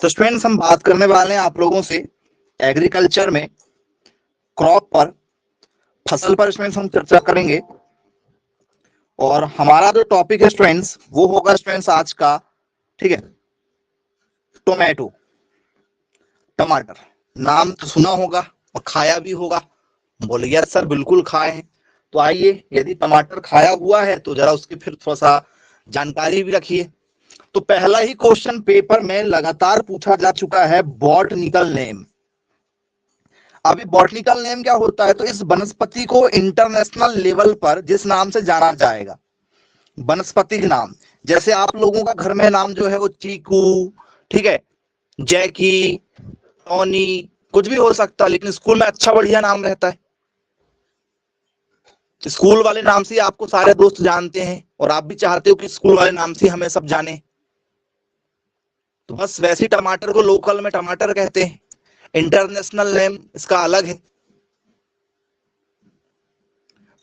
तो स्टूडेंट्स हम बात करने वाले हैं आप लोगों से एग्रीकल्चर में क्रॉप पर, फसल पर स्टूडेंट्स हम चर्चा करेंगे। और हमारा जो टॉपिक है स्टूडेंट्स वो होगा स्टूडेंट्स आज का, ठीक है, टोमेटो, टमाटर। नाम तो सुना होगा और खाया भी होगा। बोले यस सर बिल्कुल खाए हैं। तो आइए, यदि टमाटर खाया हुआ है तो जरा उसकी फिर थोड़ा सा जानकारी भी रखिए। तो पहला ही क्वेश्चन पेपर में लगातार पूछा जा चुका है, बॉटनिकल नेम। अभी बॉटनिकल नेम क्या होता है? तो इस वनस्पति को इंटरनेशनल लेवल पर जिस नाम से जाना जाएगा, वनस्पति के नाम, जैसे आप लोगों का घर में नाम जो है वो चीकू, ठीक है, जैकी, टॉनी, कुछ भी हो सकता है, लेकिन स्कूल में अच्छा बढ़िया नाम रहता है। स्कूल वाले नाम से आपको सारे दोस्त जानते हैं और आप भी चाहते हो कि स्कूल वाले नाम से हमें सब जाने। तो बस वैसे ही टमाटर को लोकल में टमाटर कहते हैं, इंटरनेशनल नेम इसका अलग है।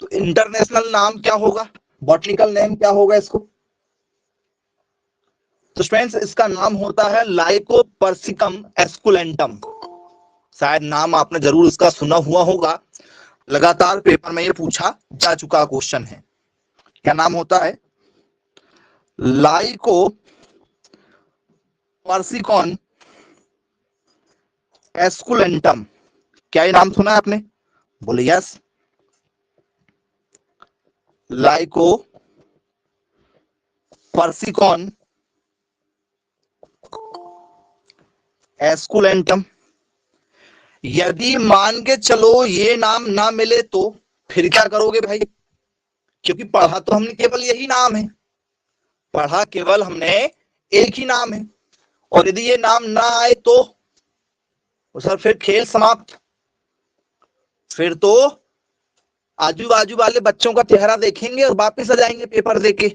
तो इंटरनेशनल नाम क्या होगा, बॉटनिकल नेम क्या होगा इसको? तो स्टूडेंट्स इसका नाम होता है लाइकोपर्सिकम एस्कुलेंटम। शायद नाम आपने जरूर इसका सुना हुआ होगा, लगातार पेपर में ये पूछा जा चुका क्वेश्चन है। क्या नाम होता है? लाइकोपर्सिकॉन एस्कुलेंटम। क्या ये नाम सुना है आपने? बोले यस। लाइकोपर्सिकॉन एस्कुलेंटम। यदि मान के चलो ये नाम ना मिले तो फिर क्या करोगे भाई? क्योंकि पढ़ा तो हमने केवल यही नाम है, पढ़ा केवल हमने एक ही नाम है। और यदि ये नाम ना आए तो सर फिर खेल समाप्त। फिर तो आजू बाजू वाले बच्चों का चेहरा देखेंगे और वापस आ जाएंगे पेपर देके।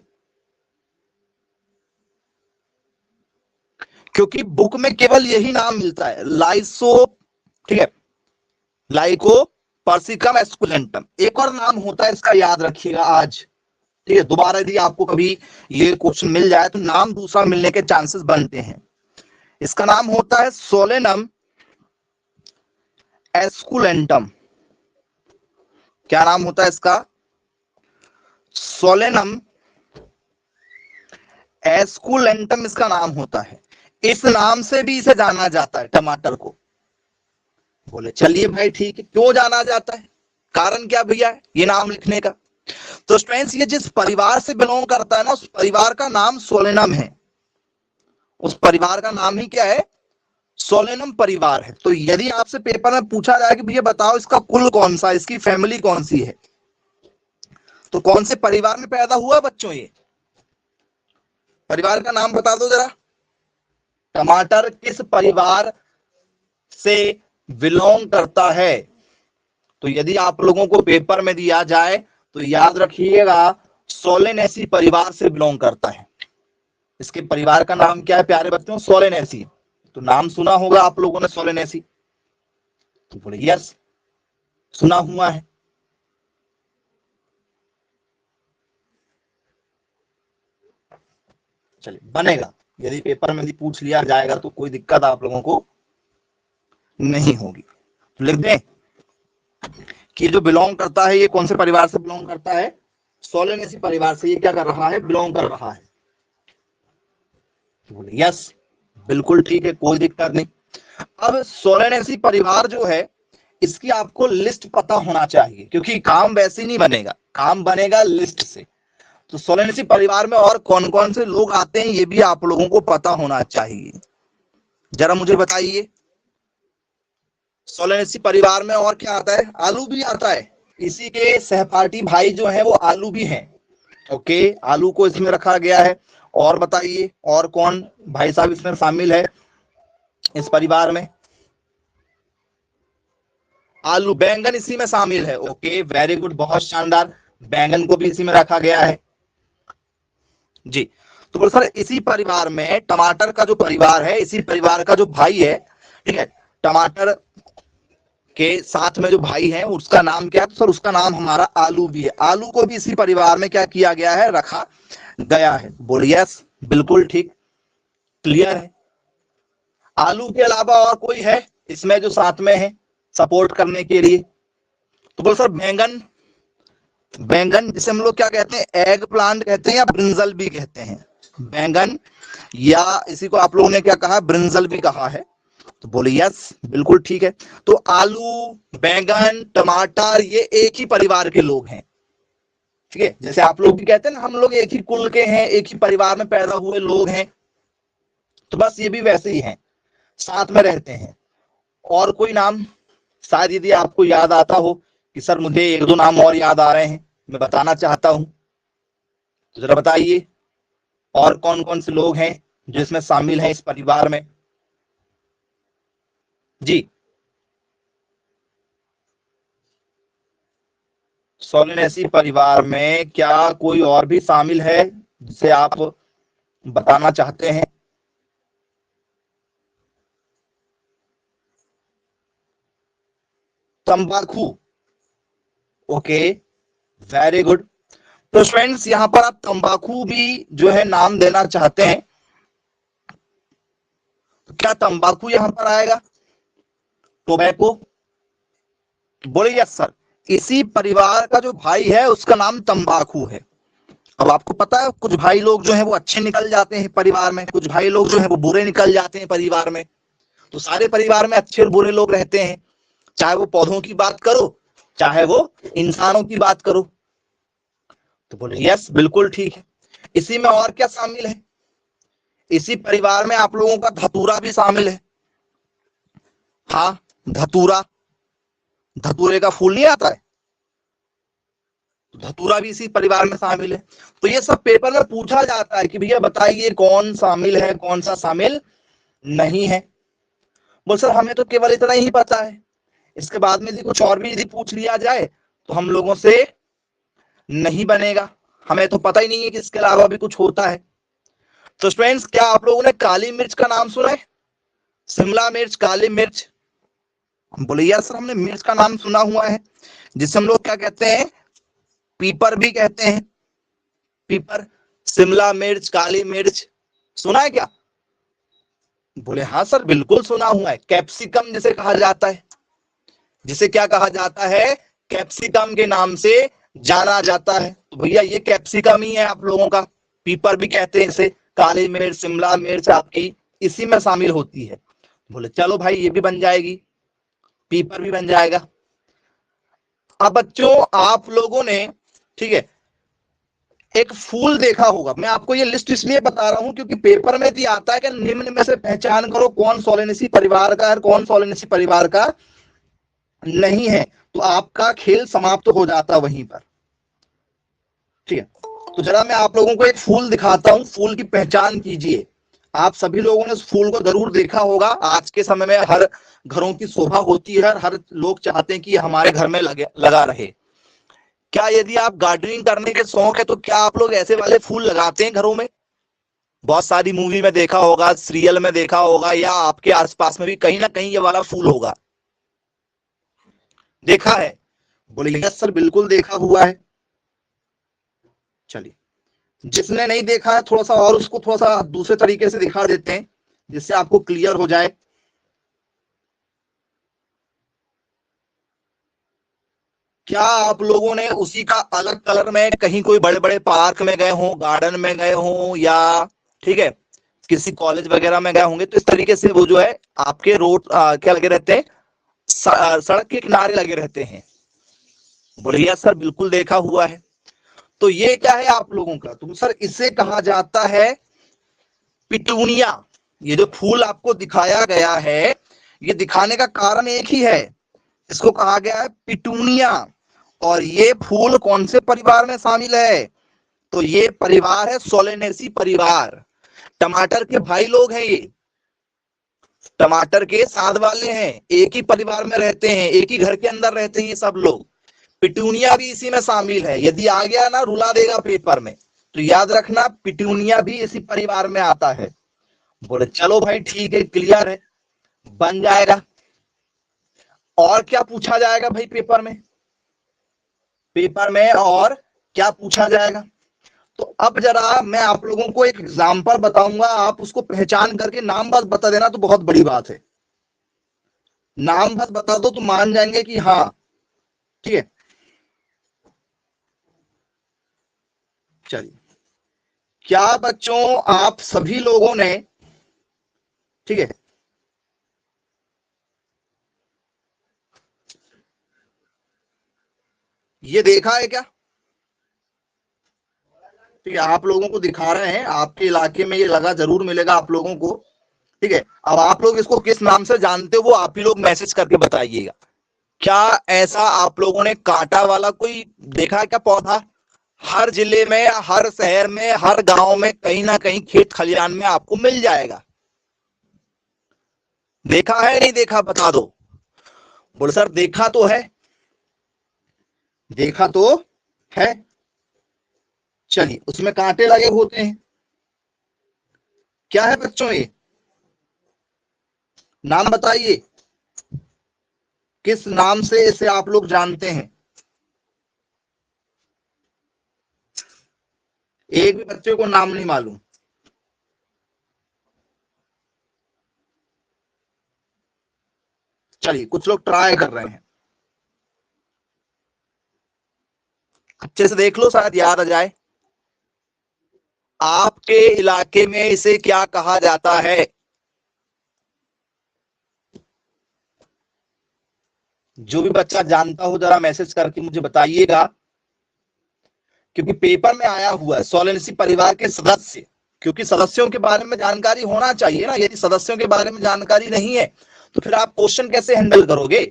क्योंकि बुक में केवल यही नाम मिलता है, लाइसो, ठीक है, लाइकोपर्सिकम एस्कुलेंटम। एक और नाम होता है इसका, याद रखिएगा आज, ठीक है। दोबारा यदि आपको कभी ये क्वेश्चन मिल जाए तो नाम दूसरा मिलने के चांसेस बनते हैं। इसका नाम होता है सोलेनम एस्कुलेंटम। क्या नाम होता है इसका? सोलेनम एस्कुलेंटम इसका नाम होता है। इस नाम से भी इसे जाना जाता है, टमाटर को। बोले चलिए भाई ठीक है, क्यों जाना जाता है, कारण क्या भैया है ये नाम लिखने का? तो स्टूडेंट्स ये जिस परिवार से बिलोंग करता है ना, उस परिवार का नाम सोलेनम है। उस परिवार का नाम ही क्या है? सोलेनम परिवार है। तो यदि आपसे पेपर में पूछा जाए कि भैया बताओ इसका कुल कौन सा, इसकी फैमिली कौन सी है, तो कौन से परिवार में पैदा हुआ बच्चों? ये परिवार का नाम बता दो जरा। टमाटर किस परिवार से बिलोंग करता है? तो यदि आप लोगों को पेपर में दिया जाए तो याद रखिएगा, सोलेनेसी परिवार से बिलोंग करता है। इसके परिवार का नाम क्या है प्यारे बच्चों? सोलेनेसी। तो नाम सुना होगा आप लोगों ने सोलेनेसी। तो बोले यस सुना हुआ है। चलिए बनेगा, यदि पेपर में भी पूछ लिया जाएगा तो कोई दिक्कत आप लोगों को नहीं होगी। तो लिख दें कि जो बिलोंग करता है ये कौन से परिवार से बिलोंग करता है? सोलेनेसी परिवार से ये क्या कर रहा है? बिलोंग कर रहा है। यस बिल्कुल ठीक है, कोई दिक्कत नहीं। अब सोलेनेसी परिवार जो है इसकी आपको लिस्ट पता होना चाहिए, क्योंकि काम वैसे नहीं बनेगा, काम बनेगा लिस्ट से। तो सोलेनेसी परिवार में और कौन कौन से लोग आते हैं ये भी आप लोगों को पता होना चाहिए। जरा मुझे बताइए, सोलेनेसी परिवार में और क्या आता है? आलू भी आता है। इसी के सहपाठी भाई जो है वो आलू भी हैं। ओके, आलू को इसमें रखा गया है। और बताइए और कौन भाई साहब इसमें शामिल है इस परिवार में? आलू, बैंगन इसी में शामिल है। ओके वेरी गुड, बहुत शानदार, बैंगन को भी इसी में रखा गया है जी। तो सर इसी परिवार में टमाटर का जो परिवार है, इसी परिवार का जो भाई है, ठीक है, टमाटर के साथ में जो भाई है उसका नाम क्या है? तो सर उसका नाम हमारा आलू भी है। आलू को भी इसी परिवार में क्या किया गया है? रखा गया है। बोलिए यस बिल्कुल ठीक, क्लियर है। आलू के अलावा और कोई है इसमें जो साथ में है सपोर्ट करने के लिए? तो बोल सर बैंगन, बैंगन जिसे हम लोग क्या कहते हैं, एग प्लांट कहते हैं या ब्रिंजल भी कहते हैं, बैंगन या इसी को आप लोगों ने क्या कहा, ब्रिंजल भी कहा है। तो बोले यस बिल्कुल ठीक है। तो आलू, बैंगन, टमाटर ये एक ही परिवार के लोग हैं, ठीक है। जैसे आप लोग भी कहते हैं ना हम लोग एक ही कुल के हैं, एक ही परिवार में पैदा हुए लोग हैं, तो बस ये भी वैसे ही हैं, साथ में रहते हैं। और कोई नाम शायद यदि आपको याद आता हो कि सर मुझे एक दो नाम और याद आ रहे हैं, मैं बताना चाहता हूं, तो जरा बताइए और कौन कौन से लोग हैं जो इसमें शामिल हैं इस परिवार में? जी, सोलेनेसी परिवार में क्या कोई और भी शामिल है जिसे आप बताना चाहते हैं? तंबाकू, ओके, वेरी गुड। तो फ्रेंड्स यहां पर आप तंबाकू भी जो है नाम देना चाहते हैं, तो क्या तंबाकू यहां पर आएगा, टोबैको? बोले यस सर, इसी परिवार का जो भाई है उसका नाम तंबाकू है। अब आपको पता है कुछ भाई लोग जो है वो अच्छे निकल जाते हैं परिवार में, कुछ भाई लोग जो है वो बुरे निकल जाते हैं परिवार में। तो सारे परिवार में अच्छे और बुरे लोग रहते हैं, चाहे वो पौधों की बात करो चाहे वो इंसानों की बात करो। तो बोले यस बिल्कुल ठीक है। इसी में और क्या शामिल है, इसी परिवार में आप लोगों का धतूरा भी शामिल है। हाँ, धतूरा, धतूरे का फूल नहीं आता है, धतूरा भी इसी परिवार में शामिल है। तो ये सब पेपर में पूछा जाता है कि भैया बताइए कौन शामिल है कौन सा शामिल नहीं है। बोल सर हमें तो केवल इतना ही पता है, इसके बाद में यदि कुछ और भी यदि पूछ लिया जाए तो हम लोगों से नहीं बनेगा, हमें तो पता ही नहीं है कि इसके अलावा भी कुछ होता है। तो फ्रेंड्स क्या आप लोगों ने काली मिर्च का नाम सुना है, शिमला मिर्च, काली मिर्च? बोले यार सर हमने मिर्च का नाम सुना हुआ है, जिसे हम लोग क्या कहते हैं, पीपर भी कहते हैं, पीपर। शिमला मिर्च, काली मिर्च सुना है क्या? बोले हाँ सर बिल्कुल सुना हुआ है, कैप्सिकम जिसे कहा जाता है, जिसे क्या कहा जाता है, कैप्सिकम के नाम से जाना जाता है। तो भैया ये कैप्सिकम ही है आप लोगों का, पीपर भी कहते हैं इसे, काली मिर्च, शिमला मिर्च आपकी इसी में शामिल होती है। बोले चलो भाई ये भी बन जाएगी, पीपर भी बन जाएगा। अब बच्चों आप लोगों ने, ठीक है, एक फूल देखा होगा, मैं आपको ये लिस्ट इसलिए बता रहा हूं क्योंकि पेपर में भी आता है कि निम्न में से पहचान करो कौन सोलेनेसी परिवार का है कौन सोलेनेसी परिवार का नहीं है, तो आपका खेल समाप्त हो जाता वहीं पर, ठीक है। तो जरा मैं आप लोगों को एक फूल दिखाता हूं, फूल की पहचान कीजिए। आप सभी लोगों ने उस फूल को जरूर देखा होगा, आज के समय में हर घरों की शोभा होती है, हर लोग चाहते हैं कि हमारे घर में लगा रहे। क्या यदि आप गार्डनिंग करने के शौक है तो क्या आप लोग ऐसे वाले फूल लगाते हैं घरों में? बहुत सारी मूवी में देखा होगा, सीरियल में देखा होगा, या आपके आसपास में भी कहीं ना कहीं ये वाला फूल होगा, देखा है? बोले यस सर बिल्कुल देखा हुआ है। चलिए जिसने नहीं देखा है थोड़ा सा और उसको थोड़ा सा दूसरे तरीके से दिखा देते हैं जिससे आपको क्लियर हो जाए। क्या आप लोगों ने उसी का अलग कलर में कहीं कोई बड़े बड़े पार्क में गए हो, गार्डन में गए हो, या ठीक है किसी कॉलेज वगैरह में गए होंगे, तो इस तरीके से वो जो है आपके रोड क्या लगे रहते हैं, सड़क के किनारे लगे रहते हैं। बढ़िया सर बिल्कुल देखा हुआ है। तो ये क्या है आप लोगों का, तो सर इसे कहा जाता है पिटूनिया। ये जो फूल आपको दिखाया गया है, ये दिखाने का कारण एक ही है, इसको कहा गया है पिटूनिया। और ये फूल कौन से परिवार में शामिल है, तो ये परिवार है सोलेनेसी परिवार। टमाटर के भाई लोग हैं ये, टमाटर के साथ वाले हैं, एक ही परिवार में रहते हैं, एक ही घर के अंदर रहते हैं ये सब लोग। पिटूनिया भी इसी में शामिल है, यदि आ गया ना रुला देगा पेपर में, तो याद रखना पिटूनिया भी इसी परिवार में आता है। बोले चलो भाई ठीक है क्लियर है, बन जाएगा। और क्या पूछा जाएगा भाई पेपर में, पेपर में और क्या पूछा जाएगा? तो अब जरा मैं आप लोगों को एक एग्जाम्पल बताऊंगा, आप उसको पहचान करके नाम बस बता देना तो बहुत बड़ी बात है। नाम बस बता दो तो मान जाएंगे कि हाँ ठीक है। चलिए, क्या बच्चों आप सभी लोगों ने, ठीक है, ये देखा है क्या? ठीक है, आप लोगों को दिखा रहे हैं, आपके इलाके में ये लगा जरूर मिलेगा आप लोगों को। ठीक है, अब आप लोग इसको किस नाम से जानते हो वो आप ही लोग मैसेज करके बताइएगा। क्या ऐसा आप लोगों ने कांटा वाला कोई देखा है क्या पौधा? हर जिले में, हर शहर में, हर गांव में कहीं ना कहीं खेत खलियान में आपको मिल जाएगा। देखा है नहीं देखा बता दो। बोले सर देखा तो है। देखा तो है। चलिए, उसमें कांटे लगे होते हैं। क्या है बच्चों ये? नाम बताइए, किस नाम से इसे आप लोग जानते हैं? एक भी बच्चे को नाम नहीं मालूम? चलिए, कुछ लोग ट्राई कर रहे हैं, अच्छे से देख लो शायद याद आ जाए। आपके इलाके में इसे क्या कहा जाता है? जो भी बच्चा जानता हो जरा मैसेज करके मुझे बताइएगा, क्योंकि पेपर में आया हुआ है सोलेनेसी परिवार के सदस्य, क्योंकि सदस्यों के बारे में जानकारी होना चाहिए ना। यदि सदस्यों के बारे में जानकारी नहीं है तो फिर आप क्वेश्चन कैसे हैंडल करोगे?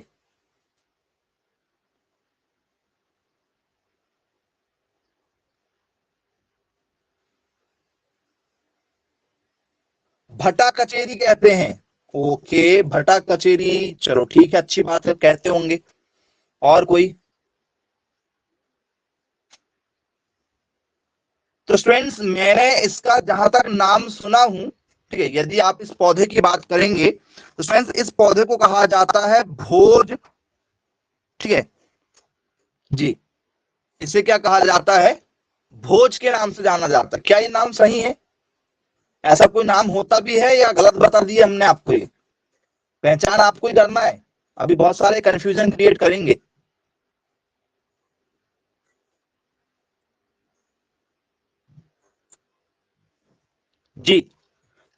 भटा कचेरी कहते हैं। ओके, भटा कचेरी, चलो ठीक है, अच्छी बात है, कहते होंगे। और कोई? तो स्टूडेंट्स, मैंने इसका जहां तक नाम सुना हूं, ठीक है, यदि आप इस पौधे की बात करेंगे तो स्टूडेंट्स इस पौधे को कहा जाता है भोज। ठीक है जी, इसे क्या कहा जाता है? भोज के नाम से जाना जाता है। क्या ये नाम सही है? ऐसा कोई नाम होता भी है या गलत बता दिया हमने आपको? ये पहचान आपको ही करना है, अभी बहुत सारे कंफ्यूजन क्रिएट करेंगे। जी,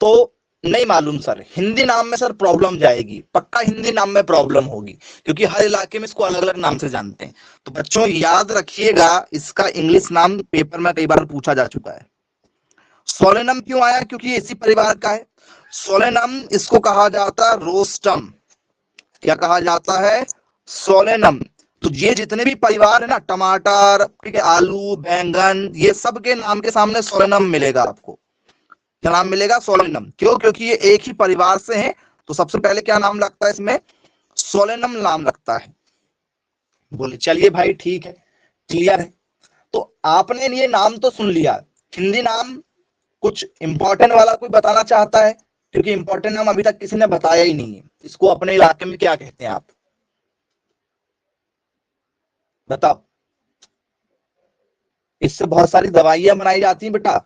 तो नहीं मालूम सर, हिंदी नाम में सर प्रॉब्लम जाएगी, पक्का हिंदी नाम में प्रॉब्लम होगी, क्योंकि हर इलाके में इसको अलग अलग नाम से जानते हैं। तो बच्चों याद रखिएगा, इसका इंग्लिश नाम पेपर में कई बार पूछा जा चुका है। सोलेनम क्यों आया? क्योंकि ये इसी परिवार का है। सोलेनम, इसको कहा जाता है रोस्टम। क्या कहा जाता है? सोलेनम। तो ये जितने भी परिवार है ना, टमाटर, ठीक है, आलू, बैंगन, ये सब के नाम के सामने सोलेनम मिलेगा आपको। क्या नाम मिलेगा? सोलेनम। क्यों? क्योंकि ये एक ही परिवार से हैं, तो सबसे पहले क्या नाम लगता है इसमें? सोलेनम नाम लगता है। बोले चलिए भाई ठीक है, क्लियर है। तो आपने ये नाम तो सुन लिया, हिंदी नाम कुछ इंपॉर्टेंट वाला कोई बताना चाहता है? क्योंकि इंपॉर्टेंट नाम अभी तक किसी ने बताया ही नहीं है। इसको अपने इलाके में क्या कहते हैं आप बताओ? इससे बहुत सारी दवाइयां बनाई जाती हैं बेटा,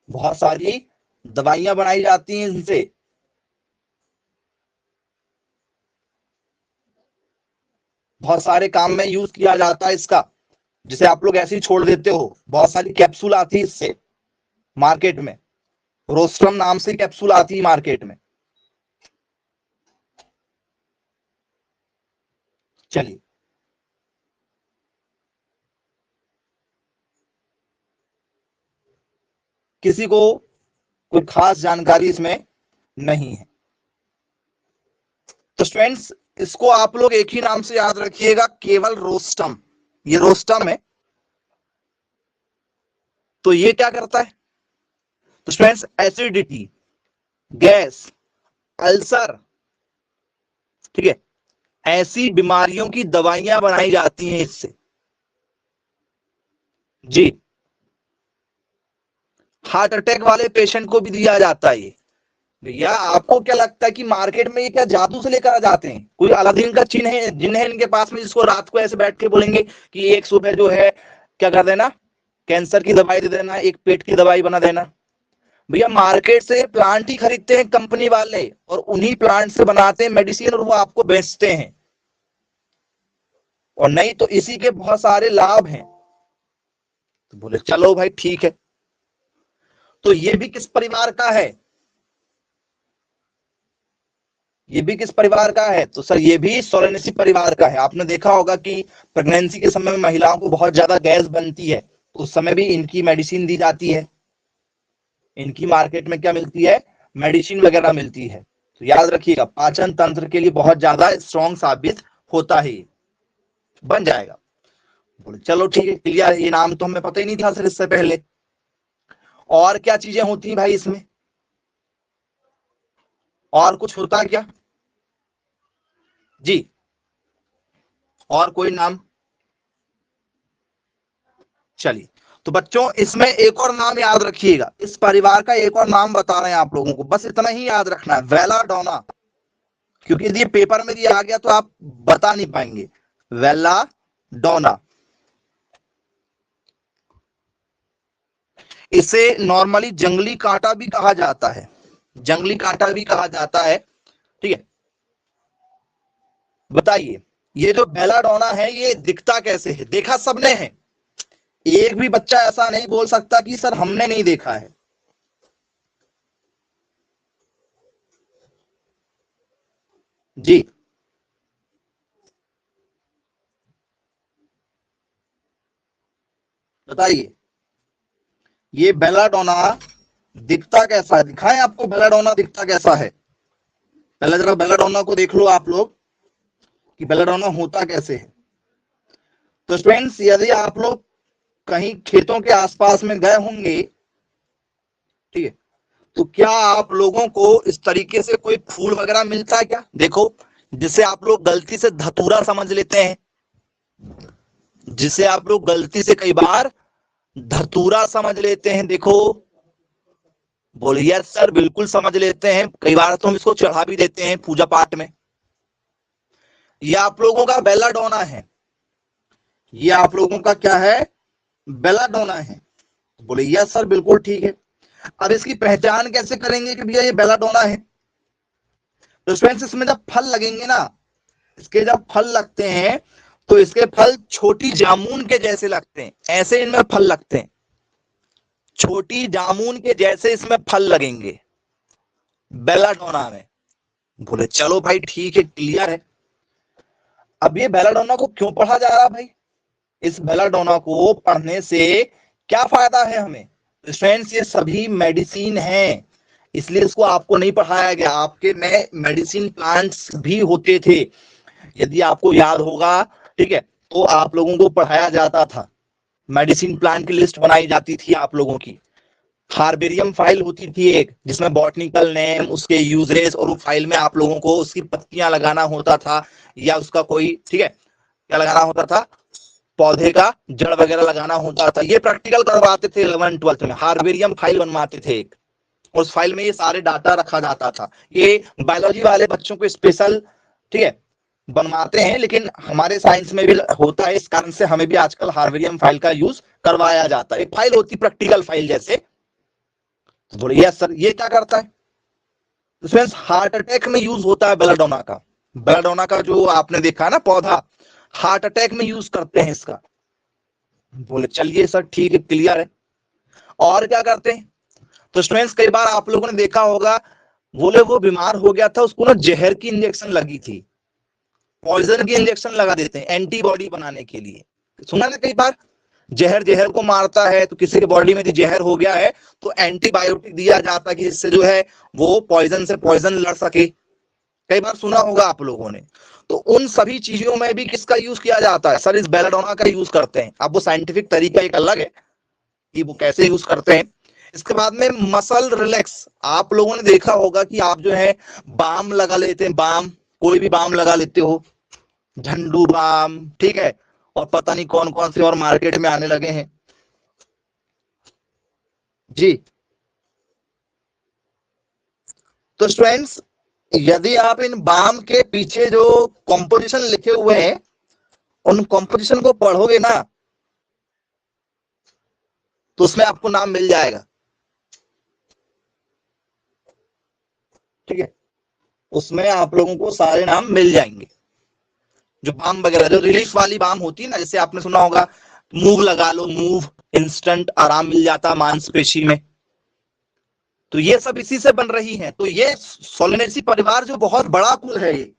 बहुत सारी दवाइयां बनाई जाती हैं इनसे। बहुत सारे काम में यूज किया जाता है इसका, जिसे आप लोग ऐसे ही छोड़ देते हो। बहुत सारी कैप्सूल आती है इससे मार्केट में, रोस्ट्रम नाम से कैप्सूल आती है मार्केट में। चलिए, किसी को कोई खास जानकारी इसमें नहीं है, तो स्टूडेंट्स इसको आप लोग एक ही नाम से याद रखिएगा, केवल रोस्टम। ये रोस्टम है। तो ये क्या करता है? तो स्टूडेंट्स एसिडिटी, गैस, अल्सर, ठीक है, ऐसी बीमारियों की दवाइयां बनाई जाती हैं इससे। जी, हार्ट अटैक वाले पेशेंट को भी दिया जाता है ये। भैया आपको क्या लगता है कि मार्केट में ये क्या जादू से लेकर आ जाते हैं? कोई अलादीन का चिन्ह है जिन्हें इनके पास में, जिसको रात को ऐसे बैठ के बोलेंगे कि एक सुबह जो है क्या कर देना, कैंसर की दवाई दे देना, एक पेट की दवाई बना देना। भैया मार्केट से प्लांट ही खरीदते हैं कंपनी वाले और उन्हीं प्लांट से बनाते हैं मेडिसिन और वो आपको बेचते हैं, और नहीं तो इसी के बहुत सारे लाभ हैं। तो बोले चलो भाई ठीक है। तो ये भी किस परिवार का है? ये भी किस परिवार का है? तो सर ये भी सोलेनेसी परिवार का है। आपने देखा होगा कि प्रेगनेंसी के समय में महिलाओं को बहुत ज्यादा गैस बनती है, उस समय भी इनकी मेडिसिन दी जाती है। इनकी मार्केट में क्या मिलती है? मेडिसिन वगैरह मिलती है। तो याद रखिएगा, पाचन तंत्र के लिए बहुत ज्यादा स्ट्रॉन्ग साबित होता है, बन जाएगा। बोले चलो ठीक है, क्लियर। ये नाम तो हमें पता ही नहीं था सर इससे पहले। और क्या चीजें होती हैं भाई इसमें? और कुछ होता क्या जी? और कोई नाम? चलिए, तो बच्चों इसमें एक और नाम याद रखिएगा, इस परिवार का एक और नाम बता रहे हैं आप लोगों को, बस इतना ही याद रखना है, वेलाडोना। क्योंकि यदि पेपर में दिया आ गया तो आप बता नहीं पाएंगे। वेलाडोना, इसे नॉर्मली जंगली कांटा भी कहा जाता है, जंगली कांटा भी कहा जाता है, ठीक है। बताइए, ये जो बेलाडोना है ये दिखता कैसे है? देखा सबने है, एक भी बच्चा ऐसा नहीं बोल सकता कि सर हमने नहीं देखा है। जी बताइए, ये बेलाडोना दिखता कैसा है? दिखाएं आपको बेलाडोना दिखता कैसा है? पहले जरा बेलाडोना को देख लो आप लोग कि बेलाडोना होता कैसे है। तो स्टूडेंट्स, यदि आप लोग कहीं खेतों के आसपास में गए होंगे, ठीक है, तो क्या आप लोगों को इस तरीके से कोई फूल वगैरह मिलता है क्या? देखो, जिसे आप लोग गलती से धतूरा समझ लेते हैं, जिसे आप लोग गलती से कई बार धतूरा समझ लेते हैं। देखो, बोलिए सर, बिल्कुल समझ लेते हैं, कई बार तो हम इसको चढ़ा भी देते हैं पूजा पाठ में। ये आप लोगों का बेलाडोना है, ये आप लोगों का क्या है? बेलाडोना है। बोले यस सर, बिल्कुल ठीक है। अब इसकी पहचान कैसे करेंगे कि भैया ये बेलाडोना है? तो स्टूडेंट्स, इसमें जब फल लगेंगे ना, इसके जब फल लगते हैं तो इसके फल छोटी जामुन के जैसे लगते हैं, ऐसे इनमें फल लगते हैं, छोटी जामुन के जैसे इसमें फल लगेंगे बेलाडोना में। बोले चलो भाई ठीक है, क्लियर है। अब ये बेलाडोना को क्यों पढ़ा जा रहा भाई? इस बेलाडोना को पढ़ने से क्या फायदा है हमें? फ्रेंड्स, ये सभी मेडिसिन है, इसलिए इसको आपको नहीं पढ़ाया गया। आपके में मेडिसिन प्लांट्स भी होते थे, यदि आपको याद होगा, ठीक है, तो आप लोगों को पढ़ाया जाता था, मेडिसिन प्लांट की लिस्ट बनाई जाती थी आप लोगों की। हार्बेरियम फाइल होती थी एक, जिसमें बॉटनिकल नेम, उसके यूजेस, और वो फाइल में आप लोगों को उसकी पत्तियां लगाना होता था, या उसका कोई, ठीक है, क्या लगाना होता था, पौधे का जड़ वगैरह लगाना होता था। ये प्रैक्टिकल करवाते थे 11th 12th में, हार्बेरियम फाइल बनवाते थे एक, उस फाइल में ये सारे डाटा रखा जाता था। ये बायोलॉजी वाले बच्चों को स्पेशल, ठीक है, बनवाते हैं, लेकिन हमारे साइंस में भी होता है, इस कारण से हमें भी आजकल हार्बेरियम फाइल का यूज करवाया जाता है। एक फाइल होती प्रैक्टिकल फाइल जैसे। तो बोले यस सर, ये क्या करता है? तो हार्ट अटैक में यूज होता है बेलाडोना का। बेलाडोना का जो आपने देखा है ना पौधा, हार्ट अटैक में यूज करते हैं इसका। बोले चलिए सर ठीक है, क्लियर है। और क्या करते हैं? तो स्टूडेंट्स, कई बार आप लोगों ने देखा होगा, बोले वो बीमार हो गया था, उसको ना जहर की इंजेक्शन लगी थी, पॉइजन की इंजेक्शन लगा देते हैं एंटीबॉडी बनाने के लिए। सुना ना कई बार, जहर जहर को मारता है, तो किसी के बॉडी में जहर हो गया है तो एंटीबायोटिक दिया जाता है कि जिससे जो है वो पॉइजन से पॉइजन लड़ सके। कई बार सुना होगा आप लोगों ने। तो उन सभी चीजों में भी किसका यूज किया जाता है? सर इस बेलाडोना का यूज करते हैं। अब वो साइंटिफिक तरीका एक अलग है कि वो कैसे यूज करते हैं। इसके बाद में मसल रिलैक्स, आप लोगों ने देखा होगा कि आप जो है बाम लगा लेते हैं, बाम, कोई भी बाम लगा लेते हो, झंडू बाम, ठीक है, और पता नहीं कौन कौन से और मार्केट में आने लगे हैं जी। तो स्टूडेंट्स, यदि आप इन बाम के पीछे जो कॉम्पोजिशन लिखे हुए हैं, उन कॉम्पोजिशन को पढ़ोगे ना, तो उसमें आपको नाम मिल जाएगा, ठीक है, उसमें आप लोगों को सारे नाम मिल जाएंगे। जो बाम वगैरह, जो रिलीफ वाली बाम होती है ना, जैसे आपने सुना होगा मूव लगा लो, मूव, इंस्टेंट आराम मिल जाता मांसपेशी में, तो ये सब इसी से बन रही है। तो ये सोलेनेसी परिवार जो बहुत बड़ा कुल है, ये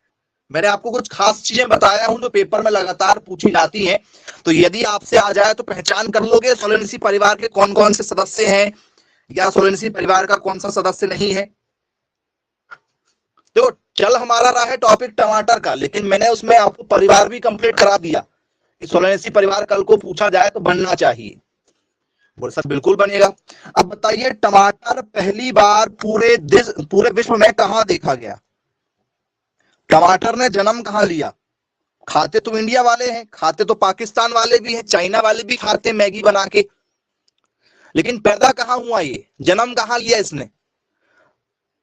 मैंने आपको कुछ खास चीजें बताया हूं जो पेपर में लगातार पूछी जाती हैं। तो यदि आपसे आ जाए तो पहचान कर लोगे सोलेनेसी परिवार के कौन कौन से सदस्य हैं, या सोलेनेसी परिवार का कौन सा सदस्य नहीं है। तो चल हमारा रहा है टॉपिक टमाटर का, लेकिन मैंने उसमें आपको परिवार भी कंप्लीट करा दिया कि सोलेनेसी परिवार कल को पूछा जाए तो बनना चाहिए। बोल सर बिल्कुल बनेगा। अब बताइए टमाटर पहली बार पूरे विश्व में कहां देखा गया? टमाटर ने जन्म कहां लिया? खाते तो इंडिया वाले हैं, खाते तो पाकिस्तान वाले भी हैं, चाइना वाले भी खाते हैं मैगी बना के, लेकिन पैदा कहां हुआ, ये जन्म कहां लिया इसने?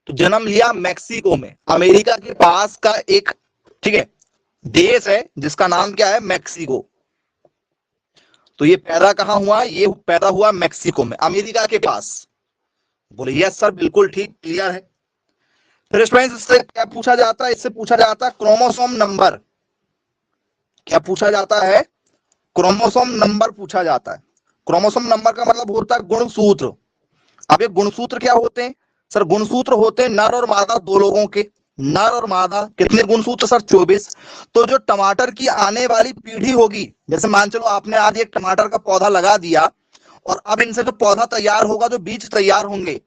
तो जन्म लिया मैक्सिको में, अमेरिका के पास का एक, ठीक है, देश है जिसका नाम क्या है, मैक्सिको। तो ये पैदा कहां हुआ? ये पैदा हुआ मैक्सिको में, अमेरिका के पास। बोले यस सर बिल्कुल ठीक, क्लियर है। फिर स्टूडेंट्स इससे क्या पूछा जाता है? इससे पूछा जाता है क्रोमोसोम नंबर। क्या पूछा जाता है? क्रोमोसोम नंबर पूछा जाता है। क्रोमोसोम नंबर का मतलब होता है गुणसूत्र। अब ये गुणसूत्र क्या होते हैं सर? गुणसूत्र होते हैं नर और मादा दो लोगों के, नर और मादा। कितने गुणसूत्र सर? 24। तो जो टमाटर की आने वाली पीढ़ी होगी, जैसे मान चलो आपने आज एक टमाटर का पौधा लगा दिया, और अब इनसे जो पौधा तैयार होगा, जो बीज तैयार होंगे,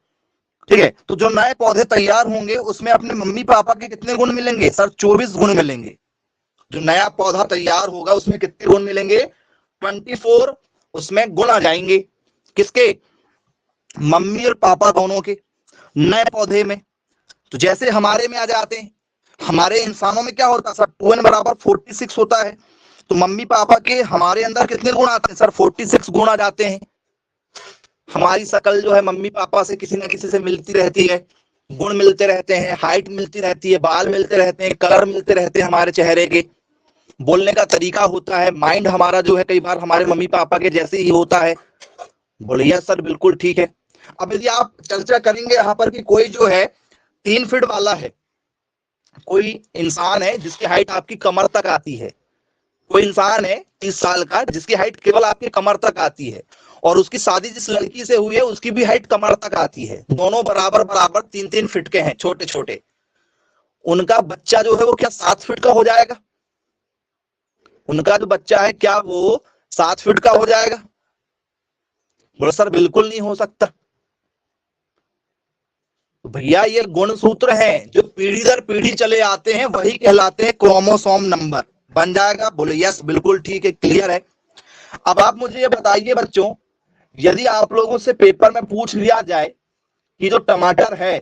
ठीक है, तो जो नए पौधे तैयार होंगे उसमें अपने मम्मी पापा के कितने गुण मिलेंगे सर? 24 गुण मिलेंगे। जो नया पौधा तैयार होगा उसमें कितने गुण मिलेंगे? 24 उसमें गुण आ जाएंगे। किसके? मम्मी और पापा दोनों के, नए पौधे में। तो जैसे हमारे में आ जाते हैं, हमारे इंसानों में क्या होता है सर? 2n बराबर 46 होता है। तो मम्मी पापा के हमारे अंदर कितने गुण आते हैं सर? 46 गुण आ जाते हैं। हमारी शकल जो है मम्मी पापा से किसी ना किसी से मिलती रहती है, गुण मिलते रहते हैं, हाइट मिलती रहती है, बाल मिलते रहते हैं, कलर मिलते रहते हैं हमारे चेहरे के, बोलने का तरीका होता है, माइंड हमारा जो है कई बार हमारे मम्मी पापा के जैसे ही होता है। बोलिए सर बिल्कुल ठीक है। अब यदि आप चर्चा करेंगे यहाँ पर कि कोई जो है 3 फीट वाला है, कोई इंसान है जिसकी हाइट आपकी कमर तक आती है, कोई इंसान है 30 साल का जिसकी हाइट केवल आपकी कमर तक आती है, और उसकी शादी जिस लड़की से हुई है उसकी भी हाइट कमर तक आती है, दोनों बराबर बराबर 3-3 फीट के हैं, छोटे छोटे। उनका बच्चा जो है वो क्या 7 फीट का हो जाएगा? उनका जो बच्चा है क्या वो 7 फीट का हो जाएगा? बोलो सर बिल्कुल नहीं हो सकता। तो भैया ये गुणसूत्र हैं जो पीढ़ी दर पीढ़ी चले आते हैं, वही कहलाते हैं क्रोमोसोम नंबर। बन जाएगा? बोले यस बिल्कुल ठीक है, क्लियर है। अब आप मुझे ये बताइए बच्चों, यदि आप लोगों से पेपर में पूछ लिया जाए कि जो टमाटर है,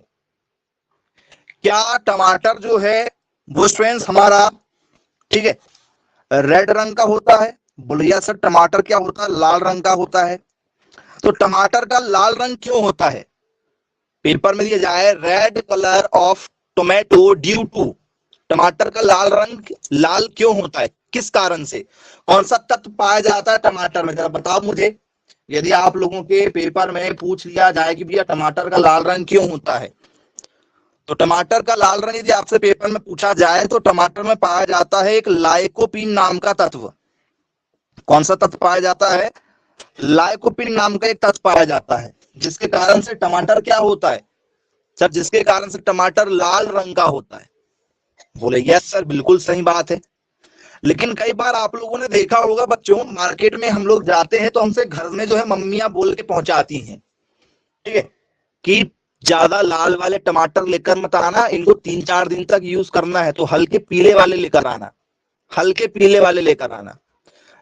क्या टमाटर जो है वो स्टूडेंट्स हमारा, ठीक है, रेड रंग का होता है? बोले यस सर टमाटर क्या होता है? लाल रंग का होता है। तो टमाटर का लाल रंग क्यों होता है? पेपर में दिया जाए red colour of tomato due to, टमाटर का लाल रंग लाल क्यों होता है, किस कारण से, कौन सा तत्व पाया जाता है टमाटर में, जरा बताओ मुझे। यदि आप लोगों के पेपर में पूछ लिया जाए कि भैया टमाटर का लाल रंग क्यों होता है, तो टमाटर का लाल रंग यदि आपसे पेपर में पूछा जाए तो टमाटर में पाया जाता है एक लाइकोपीन नाम का तत्व। कौन सा तत्व पाया जाता है? लाइकोपीन नाम का एक तत्व पाया जाता है, जिसके कारण से टमाटर क्या होता है सर? जिसके कारण से टमाटर लाल रंग का होता है। बोले यस सर बिल्कुल सही बात है। लेकिन कई बार आप लोगों ने देखा होगा बच्चों, मार्केट में हम लोग जाते हैं तो हमसे घर में जो है मम्मियां बोल के पहुंचाती हैं, ठीक है, कि ज्यादा लाल वाले टमाटर लेकर मत आना, इनको 3-4 दिन तक यूज करना है, तो हल्के पीले वाले लेकर आना, हल्के पीले वाले लेकर आना।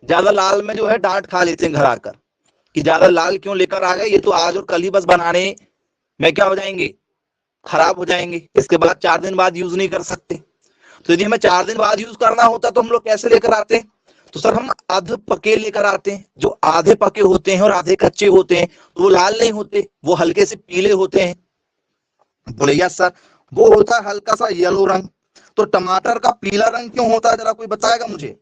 ज्यादा लाल में जो है डांट खा लेते हैं घर आकर कि ज्यादा लाल क्यों लेकर आ गए, ये तो आज और कल ही बस बनाने में क्या हो जाएंगे, खराब हो जाएंगे, इसके बाद 4 दिन बाद यूज नहीं कर सकते। तो यदि हमें 4 दिन बाद यूज करना होता तो हम लोग कैसे लेकर आते हैं? तो सर हम आधे पके लेकर आते हैं, जो आधे पके होते हैं और आधे कच्चे होते हैं, तो वो लाल नहीं होते, वो हल्के से पीले होते हैं। बोले यस सर, वो होता है हल्का सा येलो रंग। तो टमाटर का पीला रंग क्यों होता है, जरा कोई बताएगा मुझे?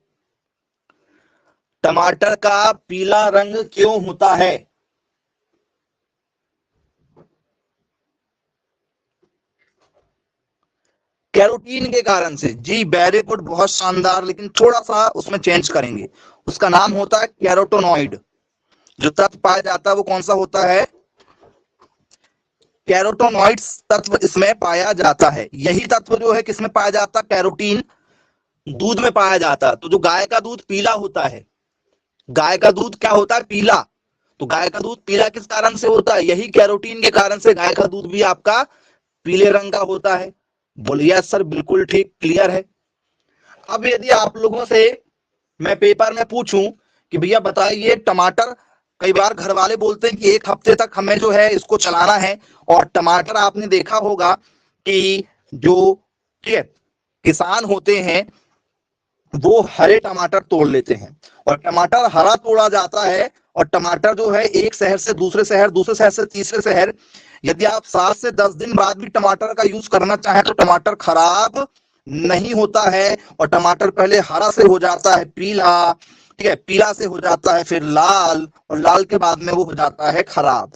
टमाटर का पीला रंग क्यों होता है? कैरोटीन के कारण से। जी वेरी गुड, बहुत शानदार, लेकिन थोड़ा सा उसमें चेंज करेंगे। उसका नाम होता है कैरोटोनॉइड। जो तत्व पाया जाता है वो कौन सा होता है? कैरोटोनॉइड्स तत्व इसमें पाया जाता है। यही तत्व जो है किसमें पाया जाता है? कैरोटीन दूध में पाया जाता है। तो जो गाय का दूध पीला होता है, गाय का दूध क्या होता है? पीला। तो गाय का दूध पीला किस कारण से होता है? यही कैरोटीन के कारण से गाय का दूध भी आपका पीले रंग का होता है। बोलिए सर, बिल्कुल ठीक, क्लियर है। अब यदि आप लोगों से मैं पेपर में पूछूं कि भैया बताइए टमाटर, कई बार घर वाले बोलते हैं कि एक हफ्ते तक हमें जो है इसको चलाना है, और टमाटर आपने देखा होगा कि जो ठीक है किसान होते हैं वो हरे टमाटर तोड़ लेते हैं, और टमाटर हरा तोड़ा जाता है, और टमाटर जो है एक शहर से दूसरे शहर, दूसरे शहर से तीसरे शहर, यदि आप 7 से 10 दिन बाद भी टमाटर का यूज करना चाहें तो टमाटर खराब नहीं होता है। और टमाटर पहले हरा से हो जाता है पीला, ठीक है, पीला से हो जाता है फिर लाल, और लाल के बाद में वो हो जाता है खराब।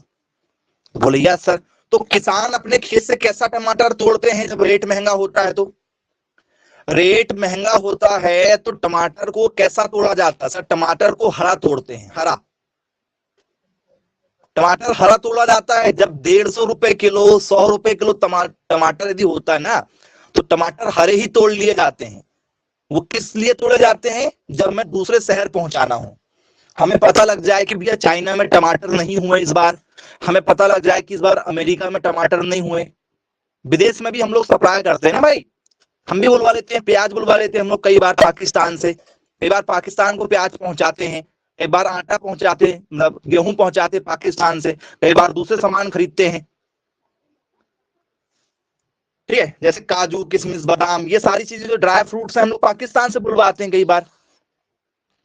बोलिए सर, तो किसान अपने खेत से कैसा टमाटर तोड़ते हैं जब रेट महंगा होता है? तो रेट महंगा होता है तो टमाटर को कैसा तोड़ा जाता है? सर टमाटर को हरा तोड़ते हैं, हरा। टमाटर हरा तोड़ा जाता है। जब 150 रुपए किलो, 100 रुपए किलो टमाटर यदि होता है ना, तो टमाटर हरे ही तोड़ लिए जाते हैं। वो किस लिए तोड़े जाते हैं? जब मैं दूसरे शहर पहुंचाना हूं, हमें पता लग जाए कि भैया चाइना में टमाटर नहीं हुए इस बार, हमें पता लग जाए कि इस बार अमेरिका में टमाटर नहीं हुए। विदेश में भी हम लोग सप्लाई करते हैं ना भाई, हम भी बुलवा लेते हैं, प्याज बुलवा लेते हैं हम लोग कई बार पाकिस्तान से, कई बार पाकिस्तान को प्याज पहुंचाते हैं, कई बार आटा पहुंचाते हैं, मतलब गेहूं पहुंचाते पाकिस्तान से, कई बार दूसरे सामान खरीदते हैं। ठीक है, जैसे काजू, किशमिश, बादाम, ये सारी चीजें जो ड्राई फ्रूट्स हैं हम लोग पाकिस्तान से बुलवाते हैं कई बार।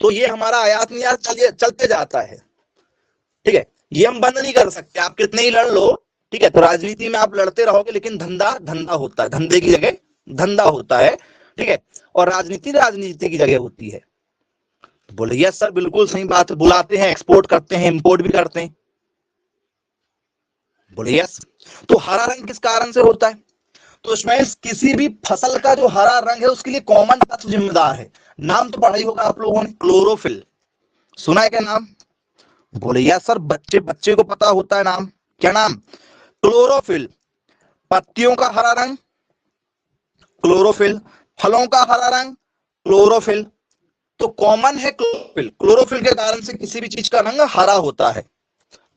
तो ये हमारा आयात निर्यात चलते जाता है। ठीक है, ये हम बंद नहीं कर सकते, आप कितने ही लड़ लो। ठीक है, तो राजनीति में आप लड़ते रहोगे, लेकिन धंधा धंधा होता है, धंधे की जगह धंधा होता है। ठीक है, और राजनीति राजनीति की जगह होती है। बोले यस सर, बिल्कुल सही बात है, बुलाते हैं, एक्सपोर्ट करते हैं, इंपोर्ट भी करते हैं। बोले यस। तो हरा रंग किस कारण से होता है? तो इसमें किसी भी फसल का जो हरा रंग है उसके लिए कॉमन तत्व जिम्मेदार है। नाम तो पढ़ा ही होगा आप लोगों ने, क्लोरोफिल। सुना है क्या नाम? बोले यस सर, बच्चे बच्चे को पता होता है नाम। क्या नाम? क्लोरोफिल। पत्तियों का हरा रंग क्लोरोफिल, फलों का हरा रंग क्लोरोफिल। तो कॉमन है क्लोरोफिल। क्लोरोफिल के कारण से किसी भी चीज का रंग हरा होता है।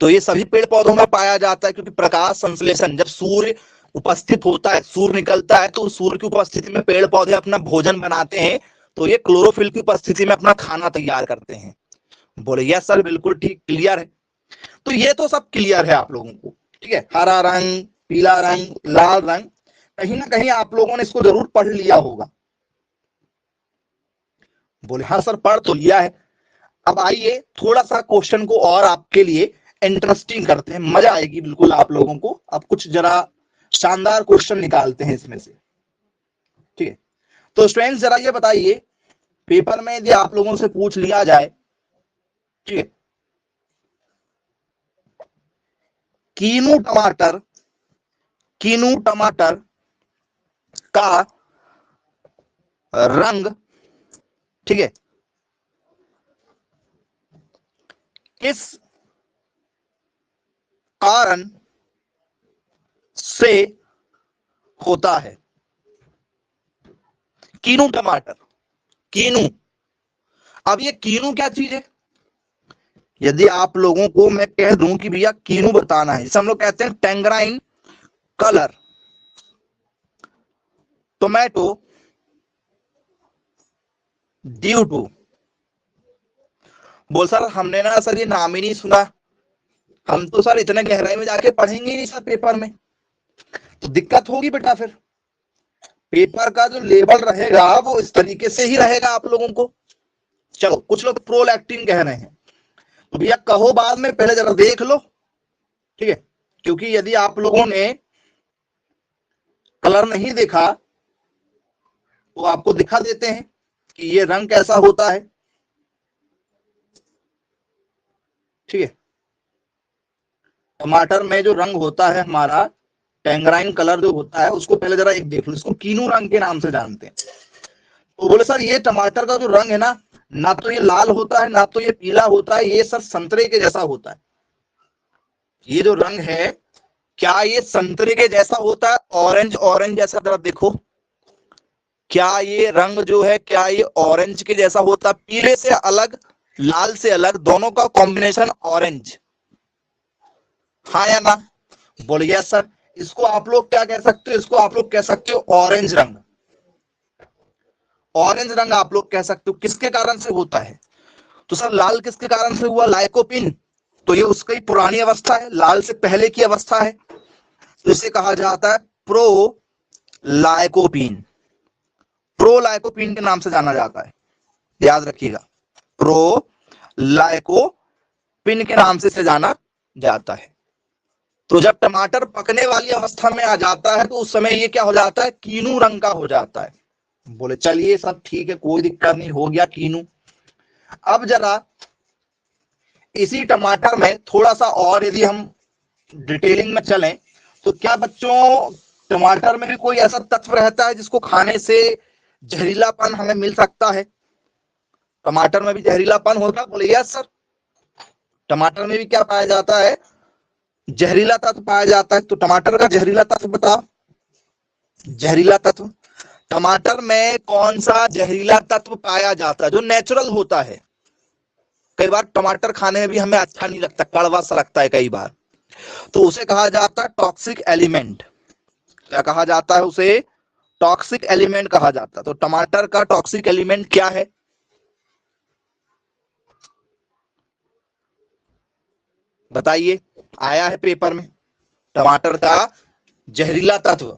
तो ये सभी पेड़ पौधों में पाया जाता है, क्योंकि प्रकाश संश्लेषण, जब सूर्य उपस्थित होता है, सूर्य निकलता है, तो सूर्य की उपस्थिति में पेड़ पौधे अपना भोजन बनाते हैं, तो ये क्लोरोफिल की उपस्थिति में अपना खाना तैयार करते हैं। बोले यस सर, बिल्कुल ठीक, क्लियर है। तो ये तो सब क्लियर है आप लोगों को। ठीक है, हरा रंग, पीला रंग, लाल रंग, कहीं ना कहीं आप लोगों ने इसको जरूर पढ़ लिया होगा। बोले हाँ सर, पढ़ तो लिया है। अब आइए थोड़ा सा क्वेश्चन को और आपके लिए इंटरेस्टिंग करते हैं, मजा आएगी बिल्कुल आप लोगों को। अब कुछ जरा शानदार क्वेश्चन निकालते हैं इसमें से। ठीक है, तो स्टूडेंट्स जरा ये बताइए, पेपर में यदि आप लोगों से पूछ लिया जाए, ठीक है, कीनू टमाटर, कीनू टमाटर का रंग, ठीक है, किस कारण से होता है? कीनू टमाटर, कीनू। अब ये कीनू क्या चीज है? यदि आप लोगों को मैं कह दूं कि भैया कीनू बताना है, जैसे हम लोग कहते हैं टेंगराइन कलर टोमेटो ड्यू टू। बोल सर हमने ना सर ये नाम ही नहीं सुना, हम तो सर इतने गहराई में जाके पढ़ेंगे नहीं सर पेपर में। तो दिक्कत होगी बेटा, फिर पेपर का जो लेवल रहेगा वो इस तरीके से ही रहेगा आप लोगों को। चलो, कुछ लोग प्रोलैक्टिन कह रहे हैं, तो भैया कहो बाद में, पहले जरा देख लो। ठीक है, क्योंकि यदि आप लोगों ने कलर नहीं देखा तो आपको दिखा देते हैं कि ये रंग कैसा होता है। ठीक है, टमाटर में जो रंग होता है हमारा टेंगराइन कलर जो होता है उसको पहले जरा एक देख लो, इसको कीनू रंग के नाम से जानते हैं। तो बोले सर ये टमाटर का जो रंग है ना तो ये लाल होता है ना तो ये पीला होता है, ये सर संतरे के जैसा होता है। ये जो रंग है क्या ये संतरे के जैसा होता है? ऑरेंज ऑरेंज जैसा, जरा देखो क्या ये रंग जो है क्या ये ऑरेंज के जैसा होता है? पीले से अलग, लाल से अलग, दोनों का कॉम्बिनेशन ऑरेंज, हाँ या ना? बोलिए सर। इसको आप लोग क्या कह सकते हो? इसको आप लोग कह सकते हो ऑरेंज रंग। ऑरेंज रंग आप लोग कह सकते हो। किसके कारण से होता है? तो सर लाल किसके कारण से हुआ? लाइकोपिन। तो ये उसकी पुरानी अवस्था है, लाल से पहले की अवस्था है, तो इसे कहा जाता है प्रो लाइकोपिन। प्रो लाइकोपिन के नाम से जाना जाता है, याद रखिएगा, प्रो लाइकोपिन के नाम से इसे जाना जाता है। तो जब टमाटर पकने वाली अवस्था में आ जाता है तो उस समय ये क्या हो जाता है? कीनू रंग का हो जाता है। बोले चलिए सब ठीक है, कोई दिक्कत नहीं, हो गया कीनू। अब जरा इसी टमाटर में थोड़ा सा और यदि हम डिटेलिंग में चलें तो क्या बच्चों टमाटर में भी कोई ऐसा तत्व रहता है जिसको खाने से जहरीलापन हमें मिल सकता है? टमाटर में भी जहरीलापन होता है? बोले यस सर। टमाटर में भी क्या पाया जाता है? जहरीला तत्व पाया जाता है। तो टमाटर का जहरीला तत्व बताओ। जहरीला तत्व टमाटर में कौन सा जहरीला तत्व पाया जाता है जो नेचुरल होता है? कई बार टमाटर खाने में भी हमें अच्छा नहीं लगता, कड़वा सा लगता है कई बार, तो उसे कहा जाता है टॉक्सिक एलिमेंट। क्या कहा जाता है उसे? टॉक्सिक एलिमेंट कहा जाता है। तो टमाटर का टॉक्सिक एलिमेंट क्या है? बताइए, आया है पेपर में। टमाटर का जहरीला तत्व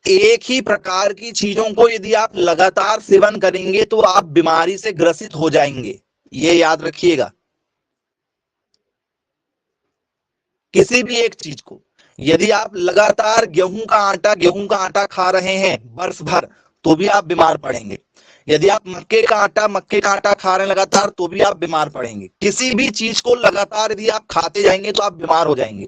एक ही प्रकार की चीजों को यदि आप लगातार सेवन करेंगे तो आप बीमारी से ग्रसित हो जाएंगे, ये याद रखिएगा। किसी भी एक चीज को यदि आप लगातार गेहूं का आटा खा रहे हैं वर्ष भर तो भी आप बीमार पड़ेंगे। यदि आप मक्के का आटा खा रहे हैं लगातार तो भी आप बीमार पड़ेंगे। किसी भी चीज को लगातार यदि आप खाते जाएंगे तो आप बीमार हो जाएंगे।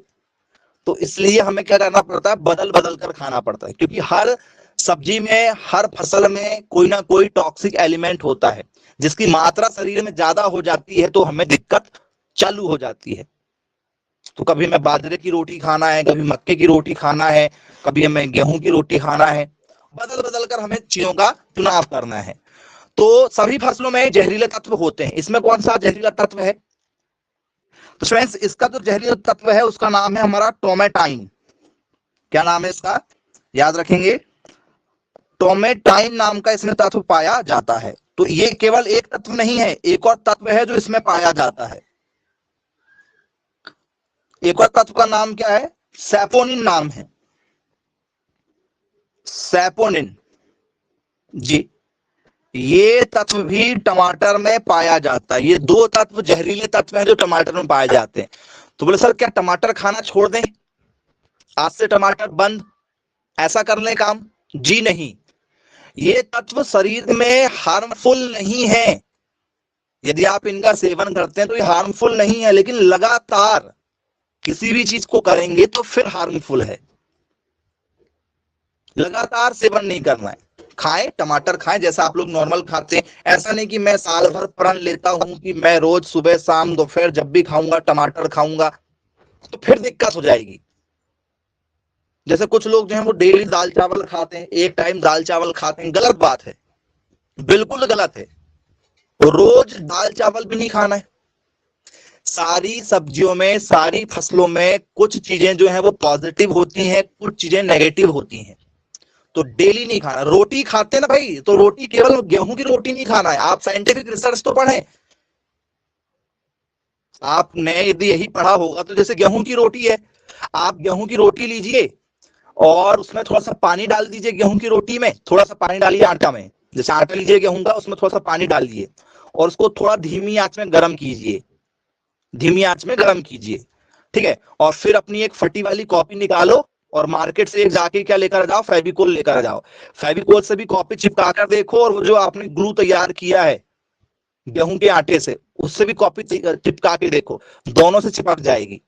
तो इसलिए हमें क्या करना पड़ता है? बदल बदल कर खाना पड़ता है, क्योंकि हर सब्जी में, हर फसल में कोई ना कोई टॉक्सिक एलिमेंट होता है जिसकी मात्रा शरीर में ज्यादा हो जाती है तो हमें दिक्कत चालू हो जाती है। तो कभी हमें बाजरे की रोटी खाना है, कभी मक्के की रोटी खाना है, कभी हमें गेहूं की रोटी खाना है, बदल बदल कर हमें चीजों का चुनाव करना है। तो सभी फसलों में जहरीले तत्व होते हैं। इसमें कौन सा जहरीला तत्व है? तो फ्रेंड्स इसका जो जहरीला तत्व है उसका नाम है हमारा टोमेटाइन। क्या नाम है इसका? याद रखेंगे, टोमेटाइन नाम का इसमें तत्व पाया जाता है। तो ये केवल एक तत्व नहीं है, एक और तत्व है जो इसमें पाया जाता है। एक और तत्व का नाम क्या है? सैपोनिन नाम है, सैपोनिन जी। ये तत्व भी टमाटर में पाया जाता है। ये दो तत्व जहरीले तत्व हैं जो टमाटर में पाए जाते हैं। तो बोले सर क्या टमाटर खाना छोड़ दें, आज से टमाटर बंद, ऐसा कर लें काम? जी नहीं, ये तत्व शरीर में हार्मफुल नहीं है। यदि आप इनका सेवन करते हैं तो ये हार्मफुल नहीं है, लेकिन लगातार किसी भी चीज को करेंगे तो फिर हार्मफुल है। लगातार सेवन नहीं करना है। खाएं, टमाटर खाएं जैसा आप लोग नॉर्मल खाते हैं। ऐसा नहीं कि मैं साल भर प्रण लेता हूं कि मैं रोज सुबह शाम दोपहर जब भी खाऊंगा टमाटर खाऊंगा, तो फिर दिक्कत हो जाएगी। जैसे कुछ लोग जो है वो डेली दाल चावल खाते हैं, एक टाइम दाल चावल खाते हैं, गलत बात है, बिल्कुल गलत है। रोज दाल चावल भी नहीं खाना है। सारी सब्जियों में, सारी फसलों में कुछ चीजें जो है वो पॉजिटिव होती हैं, कुछ चीजें नेगेटिव होती हैं। तो डेली नहीं खाना। रोटी खाते हैं ना भाई, तो रोटी केवल गेहूं की रोटी नहीं खाना है। आप साइंटिफिक रिसर्च तो पढ़ें। आपने यदि यही पढ़ा होगा तो जैसे गेहूं की रोटी है, आप गेहूं की रोटी लीजिए और उसमें थोड़ा सा पानी डाल दीजिए। गेहूं की रोटी में थोड़ा सा पानी डालिए, आटा में, जैसे आटा लीजिए गेहूं का, उसमें थोड़ा सा पानी डालिए और उसको थोड़ा धीमी आंच में गर्म कीजिए, धीमी आंच में गर्म कीजिए, ठीक है। और फिर अपनी एक फटी वाली कॉपी निकालो और मार्केट से एक जाके क्या लेकर जाओ? फेविकोल लेकर जाओ। फेविकोल से भी कॉपी चिपका कर देखो, और वो जो आपने ग्लू तैयार किया है गेहूं के आटे से, उससे भी कॉपी चिपका के देखो, दोनों से चिपक जाएगी।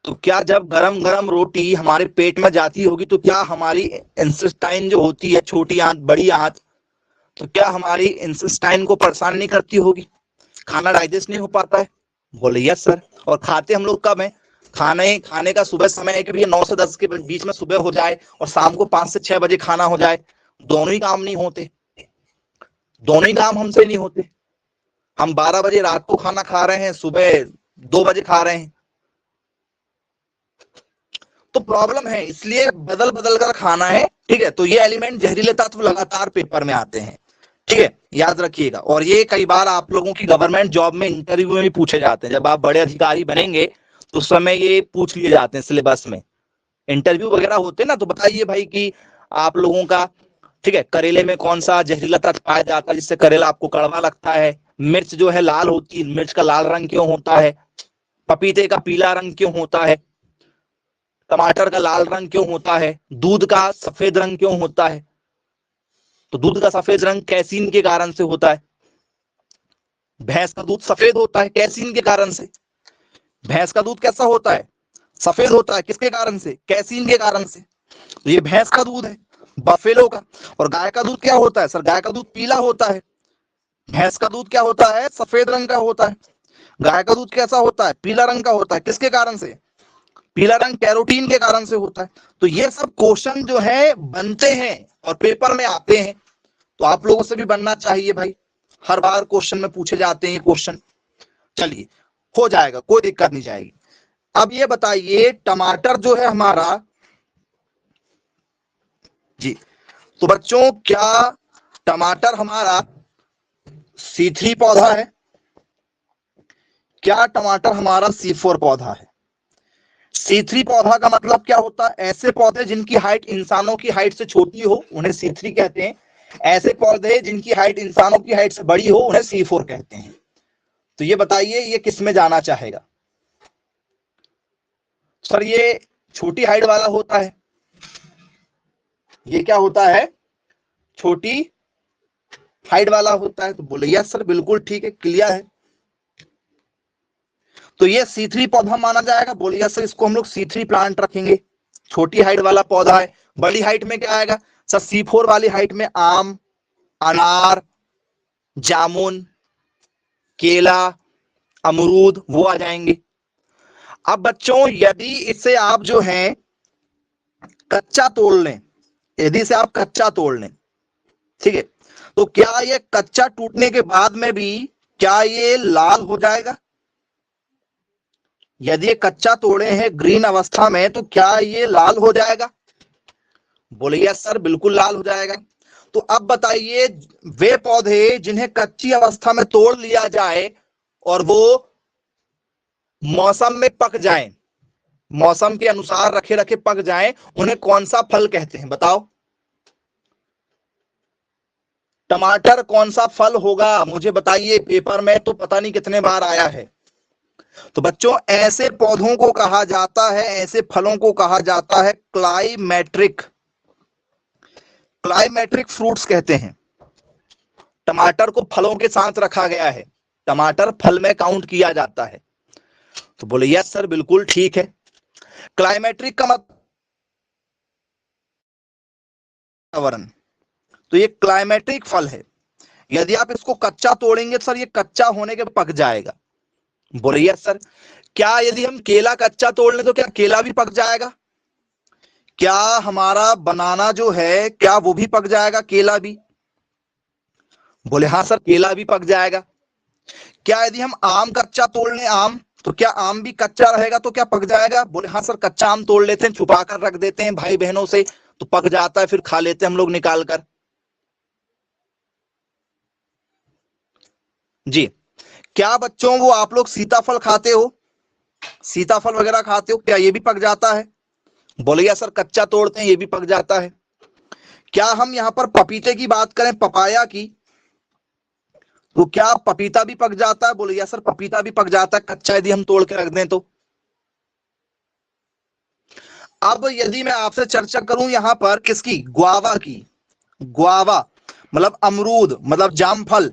तो क्या जब गरम गरम रोटी हमारे पेट में जाती होगी तो क्या हमारी इंटेस्टाइन जो होती है, छोटी आंत बड़ी आंत, तो क्या हमारी इंटेस्टाइन को परेशान नहीं करती होगी? खाना डाइजेस्ट नहीं हो पाता है? बोले यस सर। और खाते हम लोग कब है? खाने का सुबह समय है कि भैया 9 से 10 के बीच में सुबह हो जाए और शाम को 5 से 6 बजे खाना हो जाए। दोनों ही काम नहीं होते, दोनों ही काम हमसे नहीं होते। हम 12 बजे रात को खाना खा रहे हैं, सुबह 2 बजे खा रहे हैं, तो प्रॉब्लम है। इसलिए बदल बदल कर खाना है, ठीक है। तो ये एलिमेंट जहरीले तत्व लगातार पेपर में आते हैं, ठीक है, याद रखिएगा। और ये कई बार आप लोगों की गवर्नमेंट जॉब में इंटरव्यू में भी पूछे जाते हैं। जब आप बड़े अधिकारी बनेंगे तो उस समय ये पूछ लिए जाते हैं, सिलेबस में इंटरव्यू वगैरह होते हैं ना, तो बताइए भाई कि आप लोगों का, ठीक है, करेले में कौन सा जहरीला तत्व पाया जाता है जिससे करेला आपको कड़वा लगता है? मिर्च जो है लाल होती है, मिर्च का लाल रंग क्यों होता है? पपीते का पीला रंग क्यों होता है? टमाटर का लाल रंग क्यों होता है? दूध का सफेद रंग क्यों होता है? तो दूध का सफेद रंग कैसीन के कारण से होता है। भैंस का दूध सफेद होता है कैसीन के कारण से। भैंस का दूध कैसा होता है? सफेद होता है, किसके कारण से? कैसीन के कारण से। तो ये भैंस का दूध है, बफेलो का। और गाय का दूध क्या होता है सर? गाय का दूध पीला होता है। भैंस का दूध क्या होता है? सफेद रंग का होता है। गाय का दूध कैसा होता है? पीला रंग का होता है, किसके कारण से? पीला रंग कैरोटीन के कारण से होता है। तो ये सब क्वेश्चन जो है बनते हैं और पेपर में आते हैं, तो आप लोगों से भी बनना चाहिए भाई। हर बार क्वेश्चन में पूछे जाते हैं ये क्वेश्चन। चलिए, हो जाएगा, कोई दिक्कत नहीं जाएगी। अब ये बताइए, टमाटर जो है हमारा जी, तो बच्चों क्या टमाटर हमारा C3 पौधा है? क्या टमाटर हमारा C4 पौधा है? C3 पौधा का मतलब क्या होता है? ऐसे पौधे जिनकी हाइट इंसानों की हाइट से छोटी हो उन्हें C3 कहते हैं। ऐसे पौधे जिनकी हाइट इंसानों की हाइट से बड़ी हो उन्हें C4 कहते हैं। तो ये बताइए, ये किस में जाना चाहेगा? सर ये छोटी हाइट वाला होता है। ये क्या होता है? छोटी हाइट वाला होता है। तो बोले यस सर, बिल्कुल ठीक है, क्लियर है। तो ये C3 पौधा माना जाएगा। बोले यस सर, इसको हम लोग C3 प्लांट रखेंगे। छोटी हाइट वाला पौधा है। बड़ी हाइट में क्या आएगा सर? C4 वाली हाइट में आम, अनार, जामुन, केला, अमरूद वो आ जाएंगे। अब बच्चों यदि इसे आप जो है कच्चा तोड़ लें, यदि इसे आप कच्चा तोड़ लें, ठीक है, तो क्या ये कच्चा टूटने के बाद में भी क्या ये लाल हो जाएगा? यदि ये कच्चा तोड़े हैं ग्रीन अवस्था में तो क्या ये लाल हो जाएगा? बोले यस सर, बिल्कुल लाल हो जाएगा। तो अब बताइए, वे पौधे जिन्हें कच्ची अवस्था में तोड़ लिया जाए और वो मौसम में पक जाएं, मौसम के अनुसार रखे रखे पक जाएं, उन्हें कौन सा फल कहते हैं? बताओ, टमाटर कौन सा फल होगा? मुझे बताइए, पेपर में तो पता नहीं कितने बार आया है। तो बच्चों ऐसे पौधों को कहा जाता है, ऐसे फलों को कहा जाता है क्लाइमेट्रिक, क्लाइमेट्रिक फ्रूट्स कहते हैं। टमाटर को फलों के साथ रखा गया है, टमाटर फल में काउंट किया जाता है। तो बोले यस सर, बिल्कुल ठीक है। क्लाइमेट्रिक का मतलब वातावरण, तो ये क्लाइमेट्रिक फल है। यदि आप इसको कच्चा तोड़ेंगे सर ये कच्चा होने के पक जाएगा। बोले यस सर। क्या यदि हम केला कच्चा तोड़ लें तो क्या केला भी पक जाएगा? क्या हमारा बनाना जो है क्या वो भी पक जाएगा, केला भी? बोले हाँ सर, केला भी पक जाएगा। क्या यदि हम आम कच्चा तोड़ लें, आम, तो क्या आम भी कच्चा रहेगा तो क्या पक जाएगा? बोले हाँ सर, कच्चा आम तोड़ लेते हैं, छुपा कर रख देते हैं भाई बहनों से, तो पक जाता है, फिर खा लेते हैं हम लोग निकाल कर। जी। क्या बच्चों वो आप लोग सीताफल खाते हो? सीताफल वगैरह खाते हो, क्या ये भी पक जाता है? बोले या सर, कच्चा तोड़ते हैं ये भी पक जाता है। क्या हम यहाँ पर पपीते की बात करें, पपाया की, तो क्या पपीता भी पक जाता है? बोले या सर, पपीता भी पक जाता है कच्चा यदि हम तोड़ के रख दें तो। अब यदि मैं आपसे चर्चा करूं यहां पर किसकी, ग्वावा की, ग्वावा मतलब अमरूद मतलब जामफल,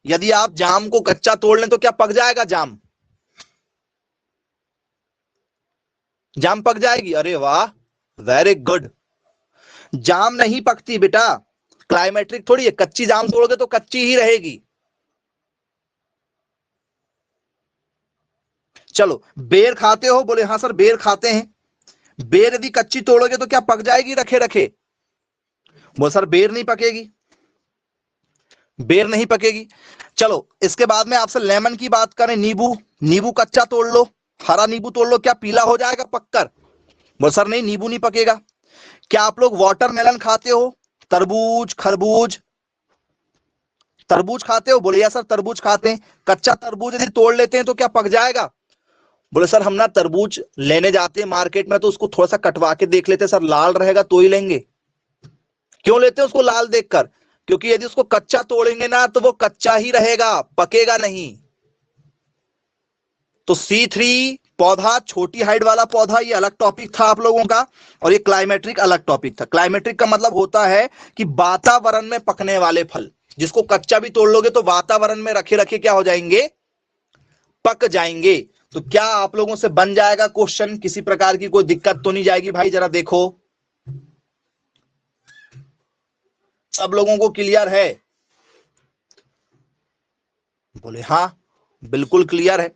यदि आप जाम को कच्चा तोड़ लें तो क्या पक जाएगा जाम? जाम पक जाएगी, अरे वाह, वेरी गुड। जाम नहीं पकती बेटा, क्लाइमेट्रिक थोड़ी है, कच्ची जाम तोड़ोगे तो कच्ची ही रहेगी। चलो, बेर खाते हो? बोले हाँ सर बेर खाते हैं। बेर यदि कच्ची तोड़ोगे तो क्या पक जाएगी रखे रखे? बोले सर बेर नहीं पकेगी, बेर नहीं पकेगी। चलो इसके बाद में आपसे लेमन की बात करें, नींबू, नींबू कच्चा तोड़ लो, हरा नींबू तोड़ लो, क्या पीला हो जाएगा पककर? बोले सर नहीं, नींबू नहीं पकेगा। क्या आप लोग वाटरमेलन खाते हो? तरबूज, खरबूज, तरबूज खाते हो? बोले यार सर तरबूज खाते हैं। कच्चा तरबूज यदि तोड़ लेते हैं तो क्या पक जाएगा? बोले सर हम ना तरबूज लेने जाते हैं मार्केट में तो उसको थोड़ा सा कटवा के देख लेते हैं सर, लाल रहेगा तो ही लेंगे। क्यों लेते हैं उसको लाल देखकर? क्योंकि यदि उसको कच्चा तोड़ेंगे ना तो वो कच्चा ही रहेगा, पकेगा नहीं। तो C3 पौधा, छोटी हाइट वाला पौधा, ये अलग टॉपिक था आप लोगों का, और ये क्लाइमेट्रिक अलग टॉपिक था। क्लाइमेट्रिक का मतलब होता है कि वातावरण में पकने वाले फल, जिसको कच्चा भी तोड़ लोगे तो वातावरण में रखे रखे क्या हो जाएंगे? पक जाएंगे। तो क्या आप लोगों से बन जाएगा क्वेश्चन? किसी प्रकार की कोई दिक्कत तो नहीं जाएगी भाई? जरा देखो, सब लोगों को क्लियर है? बोले हाँ बिल्कुल क्लियर है।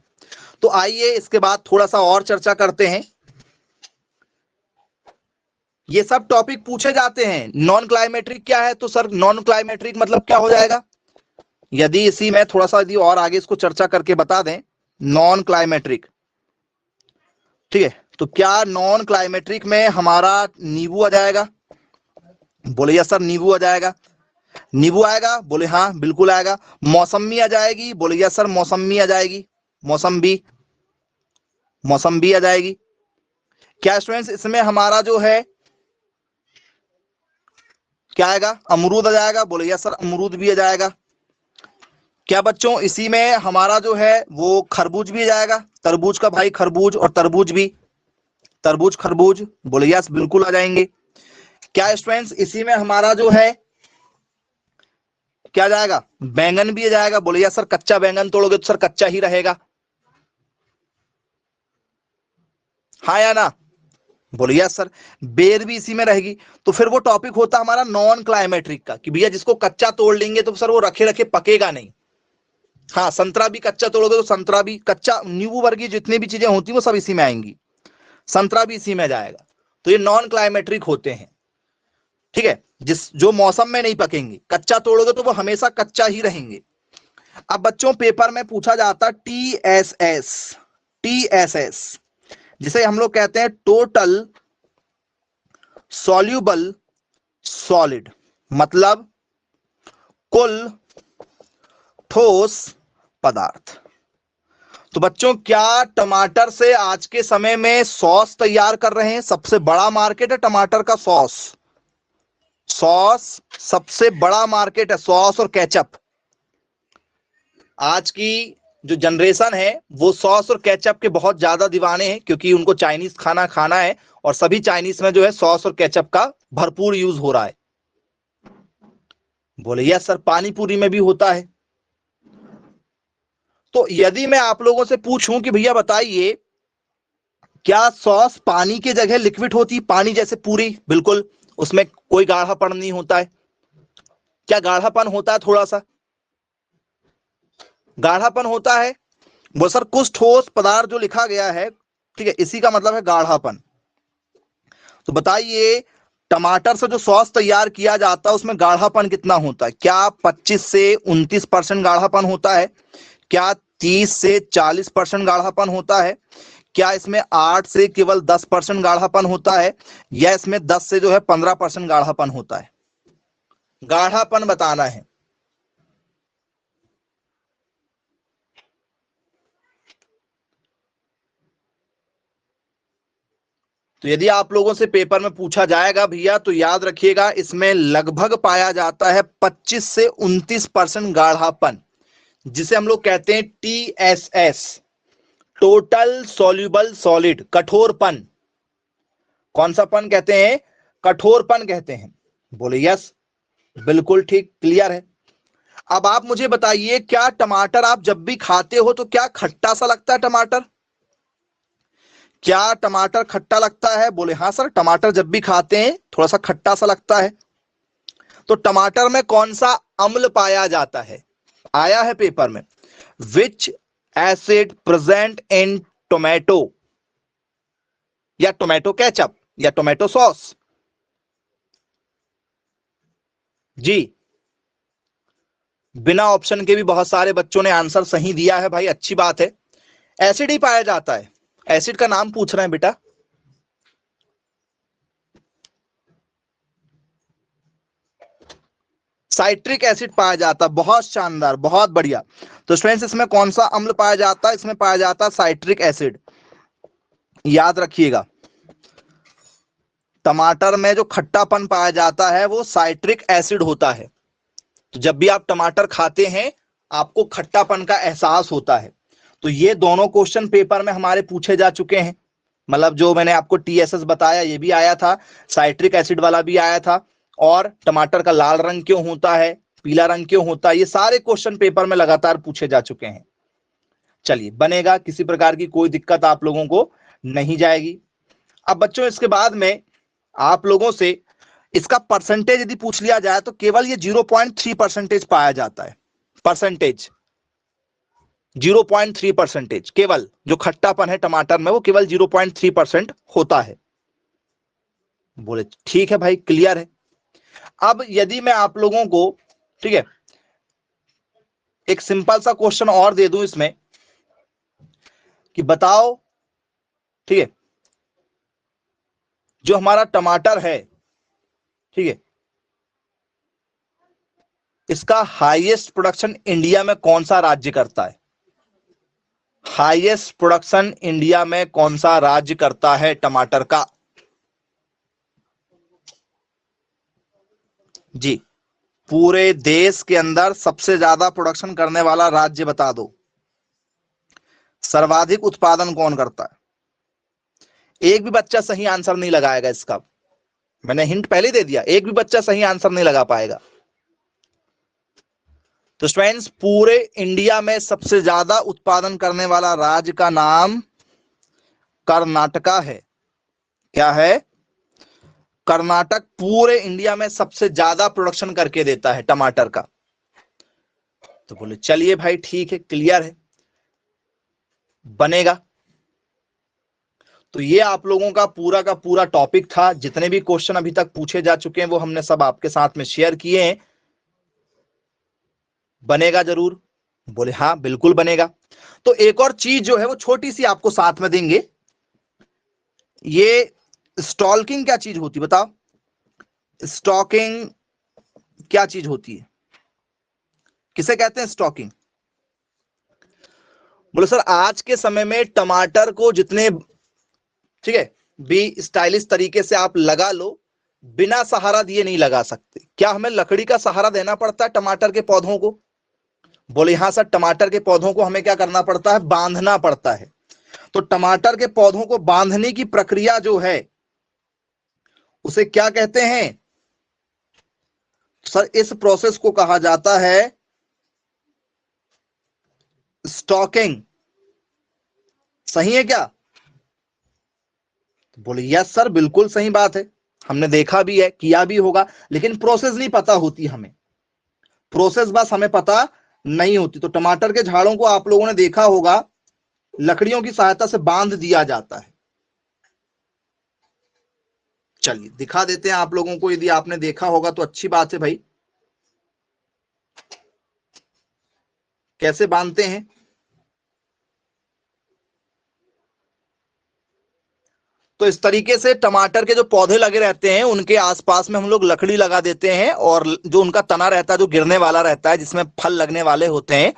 तो आइए इसके बाद थोड़ा सा और चर्चा करते हैं। ये सब टॉपिक पूछे जाते हैं। नॉन क्लाइमेट्रिक क्या है? तो सर नॉन क्लाइमेट्रिक मतलब क्या हो जाएगा? यदि इसी में थोड़ा सा यदि और आगे इसको चर्चा करके बता दें, नॉन क्लाइमेट्रिक, ठीक है, तो क्या नॉन क्लाइमेट्रिक में हमारा नींबू आ जाएगा? बोले यस सर नींबू आ जाएगा। नींबू आएगा? बोले हाँ बिल्कुल आएगा। मौसमी आ जाएगी? बोले यस सर मौसमी आ जाएगी। मौसम्बी, मौसम्बी आ जाएगी। क्या स्टूडेंट्स इसमें हमारा जो है क्या आएगा? अमरूद आ जाएगा? बोले यस सर अमरूद भी आ जाएगा। क्या बच्चों इसी में हमारा जो है वो खरबूज भी आ जाएगा? तरबूज का भाई खरबूज, और तरबूज भी, तरबूज खरबूज, बोले यस बिल्कुल आ जाएंगे। क्या स्टूडेंट्स इसी में हमारा जो है क्या जाएगा? बैंगन भी आ जाएगा? बोले यस सर कच्चा बैंगन तोड़ोगे तो सर कच्चा ही रहेगा, हाँ या ना? बोले यस सर। बेर भी इसी में रहेगी। तो फिर वो टॉपिक होता हमारा नॉन क्लाइमेट्रिक का, कि भैया जिसको कच्चा तोड़ लेंगे तो सर वो रखे रखे पकेगा नहीं। हाँ, संतरा भी कच्चा तोड़ोगे तो संतरा भी कच्चा, नींबू वर्गीय जितनी भी चीजें होती है वो सब इसी में आएंगी, संतरा भी इसी में जाएगा। तो ये नॉन क्लाइमेट्रिक होते हैं, ठीक है, जिस जो मौसम में नहीं पकेंगे। कच्चा तोड़ोगे तो वो हमेशा कच्चा ही रहेंगे। अब बच्चों पेपर में पूछा जाता TSS, TSS जिसे हम लोग कहते हैं टोटल सॉल्यूबल सॉलिड, मतलब कुल ठोस पदार्थ। तो बच्चों क्या टमाटर से आज के समय में सॉस तैयार कर रहे हैं? सबसे बड़ा मार्केट है टमाटर का, सॉस, सॉस सबसे बड़ा मार्केट है, सॉस और केचप। आज की जो जनरेशन है वो सॉस और केचप के बहुत ज्यादा दीवाने हैं, क्योंकि उनको चाइनीज खाना खाना है, और सभी चाइनीज में जो है सॉस और केचप का भरपूर यूज हो रहा है। बोले यस सर पानी पूरी में भी होता है। तो यदि मैं आप लोगों से पूछूं कि भैया बताइए क्या सॉस पानी की जगह लिक्विड होती है? पानी जैसे पूरी, बिल्कुल, उसमें कोई गाढ़ापन नहीं होता है। क्या गाढ़ापन होता है? थोड़ा सा गाढ़ापन होता है। वो सर कुछ ठोस पदार्थ जो लिखा गया है, ठीक है, इसी का मतलब है गाढ़ापन। तो बताइए टमाटर से जो सॉस तैयार किया जाता है उसमें गाढ़ापन कितना होता है? क्या 25 से 29% गाढ़ापन होता है? क्या 30 से 40% गाढ़ापन होता है? क्या इसमें 8 से केवल 10% गाढ़ापन होता है? या इसमें 10 से जो है 15% गाढ़ापन होता है? गाढ़ापन बताना है। तो यदि आप लोगों से पेपर में पूछा जाएगा भैया तो याद रखिएगा इसमें लगभग पाया जाता है 25 से 29% गाढ़ापन, जिसे हम लोग कहते हैं TSS, टोटल सॉल्यूबल सॉलिड, कठोरपन। कौन सा पन कहते हैं? कठोरपन कहते हैं। बोले यस बिल्कुल ठीक, क्लियर है। अब आप मुझे बताइए क्या टमाटर आप जब भी खाते हो तो क्या खट्टा सा लगता है टमाटर? क्या टमाटर खट्टा लगता है? बोले हाँ सर, टमाटर जब भी खाते हैं थोड़ा सा खट्टा सा लगता है। तो टमाटर में कौन सा अम्ल पाया जाता है? आया है पेपर में, विच एसिड प्रेजेंट इन टोमेटो, या टोमेटो केचप, या टोमेटो सॉस। जी, बिना ऑप्शन के भी बहुत सारे बच्चों ने आंसर सही दिया है भाई, अच्छी बात है। एसिड ही पाया जाता है। एसिड का नाम पूछ रहे हैं बेटा। साइट्रिक एसिड पाया जाता है। बहुत शानदार, बहुत बढ़िया। तो स्टूडेंट्स, इसमें कौन सा अम्ल पाया जाता है? इसमें पाया जाता है साइट्रिक एसिड। याद रखिएगा, टमाटर में जो खट्टापन पाया जाता है वो साइट्रिक एसिड होता है। तो जब भी आप टमाटर खाते हैं आपको खट्टापन का एहसास होता है। तो ये दोनों क्वेश्चन पेपर में हमारे पूछे जा चुके हैं। मतलब जो मैंने आपको टीएसएस बताया ये भी आया था, साइट्रिक एसिड वाला भी आया था, और टमाटर का लाल रंग क्यों होता है, पीला रंग क्यों होता है, ये सारे क्वेश्चन पेपर में लगातार पूछे जा चुके हैं। चलिए, बनेगा, किसी प्रकार की कोई दिक्कत आप लोगों को नहीं जाएगी। अब बच्चों, इसके बाद में आप लोगों से इसका परसेंटेज यदि पूछ लिया जाए तो केवल ये 0.3% पाया जाता है। परसेंटेज 0.3%, केवल जो खट्टापन है टमाटर में वो केवल 0.3% होता है। बोले ठीक है भाई, क्लियर है। अब यदि मैं आप लोगों को, ठीक है, एक सिंपल सा क्वेश्चन और दे दूं इसमें कि बताओ, ठीक है, जो हमारा टमाटर है, ठीक है, इसका हाईएस्ट प्रोडक्शन इंडिया में कौन सा राज्य करता है? हाईएस्ट प्रोडक्शन इंडिया में कौन सा राज्य करता है टमाटर का? जी, पूरे देश के अंदर सबसे ज्यादा प्रोडक्शन करने वाला राज्य बता दो। सर्वाधिक उत्पादन कौन करता है? एक भी बच्चा सही आंसर नहीं लगाएगा इसका, मैंने हिंट पहले दे दिया, एक भी बच्चा सही आंसर नहीं लगा पाएगा। तो स्टूडेंट्स, पूरे इंडिया में सबसे ज्यादा उत्पादन करने वाला राज्य का नाम कर्नाटका है। क्या है? कर्नाटक पूरे इंडिया में सबसे ज्यादा प्रोडक्शन करके देता है टमाटर का। तो बोले चलिए भाई ठीक है, क्लियर है, बनेगा। तो ये आप लोगों का पूरा टॉपिक था। जितने भी क्वेश्चन अभी तक पूछे जा चुके हैं वो हमने सब आपके साथ में शेयर किए हैं। बनेगा जरूर? बोले हाँ बिल्कुल बनेगा। तो एक और चीज जो है वो छोटी सी आपको साथ में देंगे। ये स्टॉकिंग क्या चीज होती है बताओ? स्टॉकिंग क्या चीज होती है? किसे कहते हैं स्टॉकिंग? बोले सर, आज के समय में टमाटर को जितने, ठीक है, भी स्टाइलिश तरीके से आप लगा लो, बिना सहारा दिए नहीं लगा सकते। क्या हमें लकड़ी का सहारा देना पड़ता है टमाटर के पौधों को? बोले हाँ सर, टमाटर के पौधों को हमें क्या करना पड़ता है? बांधना पड़ता है। तो टमाटर के पौधों को बांधने की प्रक्रिया जो है उसे क्या कहते हैं? सर, इस प्रोसेस को कहा जाता है स्टॉकिंग। सही है क्या? बोले यस सर, बिल्कुल सही बात है, हमने देखा भी है, किया भी होगा, लेकिन प्रोसेस नहीं पता होती हमें। प्रोसेस बस हमें पता नहीं होती। तो टमाटर के झाड़ों को आप लोगों ने देखा होगा, लकड़ियों की सहायता से बांध दिया जाता है। चलिए दिखा देते हैं आप लोगों को, यदि आपने देखा होगा तो अच्छी बात है भाई। कैसे बांधते हैं? तो इस तरीके से टमाटर के जो पौधे लगे रहते हैं उनके आसपास में हम लोग लकड़ी लगा देते हैं, और जो उनका तना रहता है जो गिरने वाला रहता है, जिसमें फल लगने वाले होते हैं,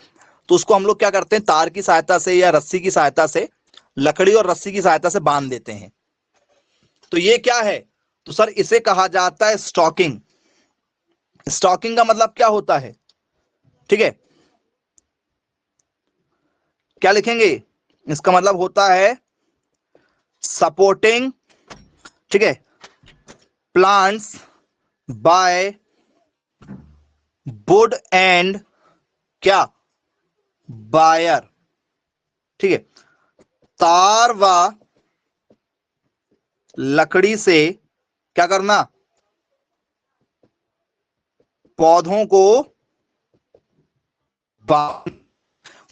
तो उसको हम लोग क्या करते हैं? तार की सहायता से या रस्सी की सहायता से, लकड़ी और रस्सी की सहायता से बांध देते हैं। तो ये क्या है? तो सर, इसे कहा जाता है स्टॉकिंग। स्टॉकिंग का मतलब क्या होता है? ठीक है, क्या लिखेंगे? इसका मतलब होता है सपोर्टिंग, ठीक है, प्लांट्स बाय वुड एंड क्या? बायर। ठीक है, तार व लकड़ी से क्या करना, पौधों को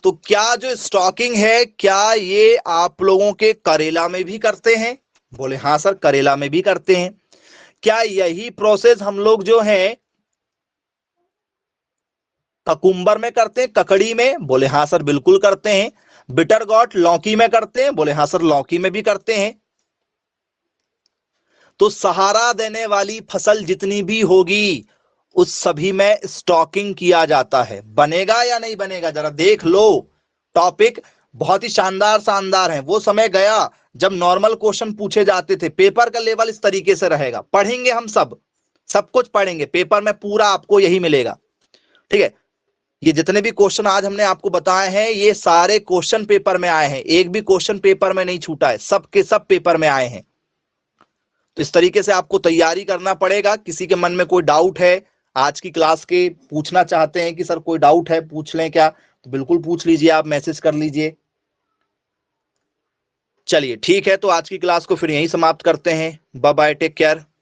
तो क्या जो स्टॉकिंग है, क्या ये आप लोगों के करेला में भी करते हैं? बोले हाँ सर, करेला में भी करते हैं। क्या यही प्रोसेस हम लोग जो है ककुम्बर में करते हैं, ककड़ी में? बोले हाँ सर, बिल्कुल करते हैं। बिटर गॉट लौकी में करते हैं? बोले हाँ सर, लौकी में भी करते हैं। तो सहारा देने वाली फसल जितनी भी होगी उस सभी में स्टॉकिंग किया जाता है। बनेगा या नहीं बनेगा, जरा देख लो। टॉपिक बहुत ही शानदार शानदार है। वो समय गया जब नॉर्मल क्वेश्चन पूछे जाते थे। पेपर का लेवल इस तरीके से रहेगा, पढ़ेंगे हम सब कुछ पढ़ेंगे पेपर में, पूरा आपको यही मिलेगा। ठीक है, ये जितने भी क्वेश्चन आज हमने आपको बताए हैं ये सारे क्वेश्चन पेपर में आए हैं, एक भी क्वेश्चन पेपर में नहीं छूटा है, सब के सब पेपर में आए हैं। तो इस तरीके से आपको तैयारी करना पड़ेगा। किसी के मन में कोई डाउट है आज की क्लास के, पूछना चाहते हैं कि सर कोई डाउट है पूछ लें क्या, तो बिल्कुल पूछ लीजिए, आप मैसेज कर लीजिए। चलिए ठीक है, तो आज की क्लास को फिर यहीं समाप्त करते हैं। Bye bye, take care.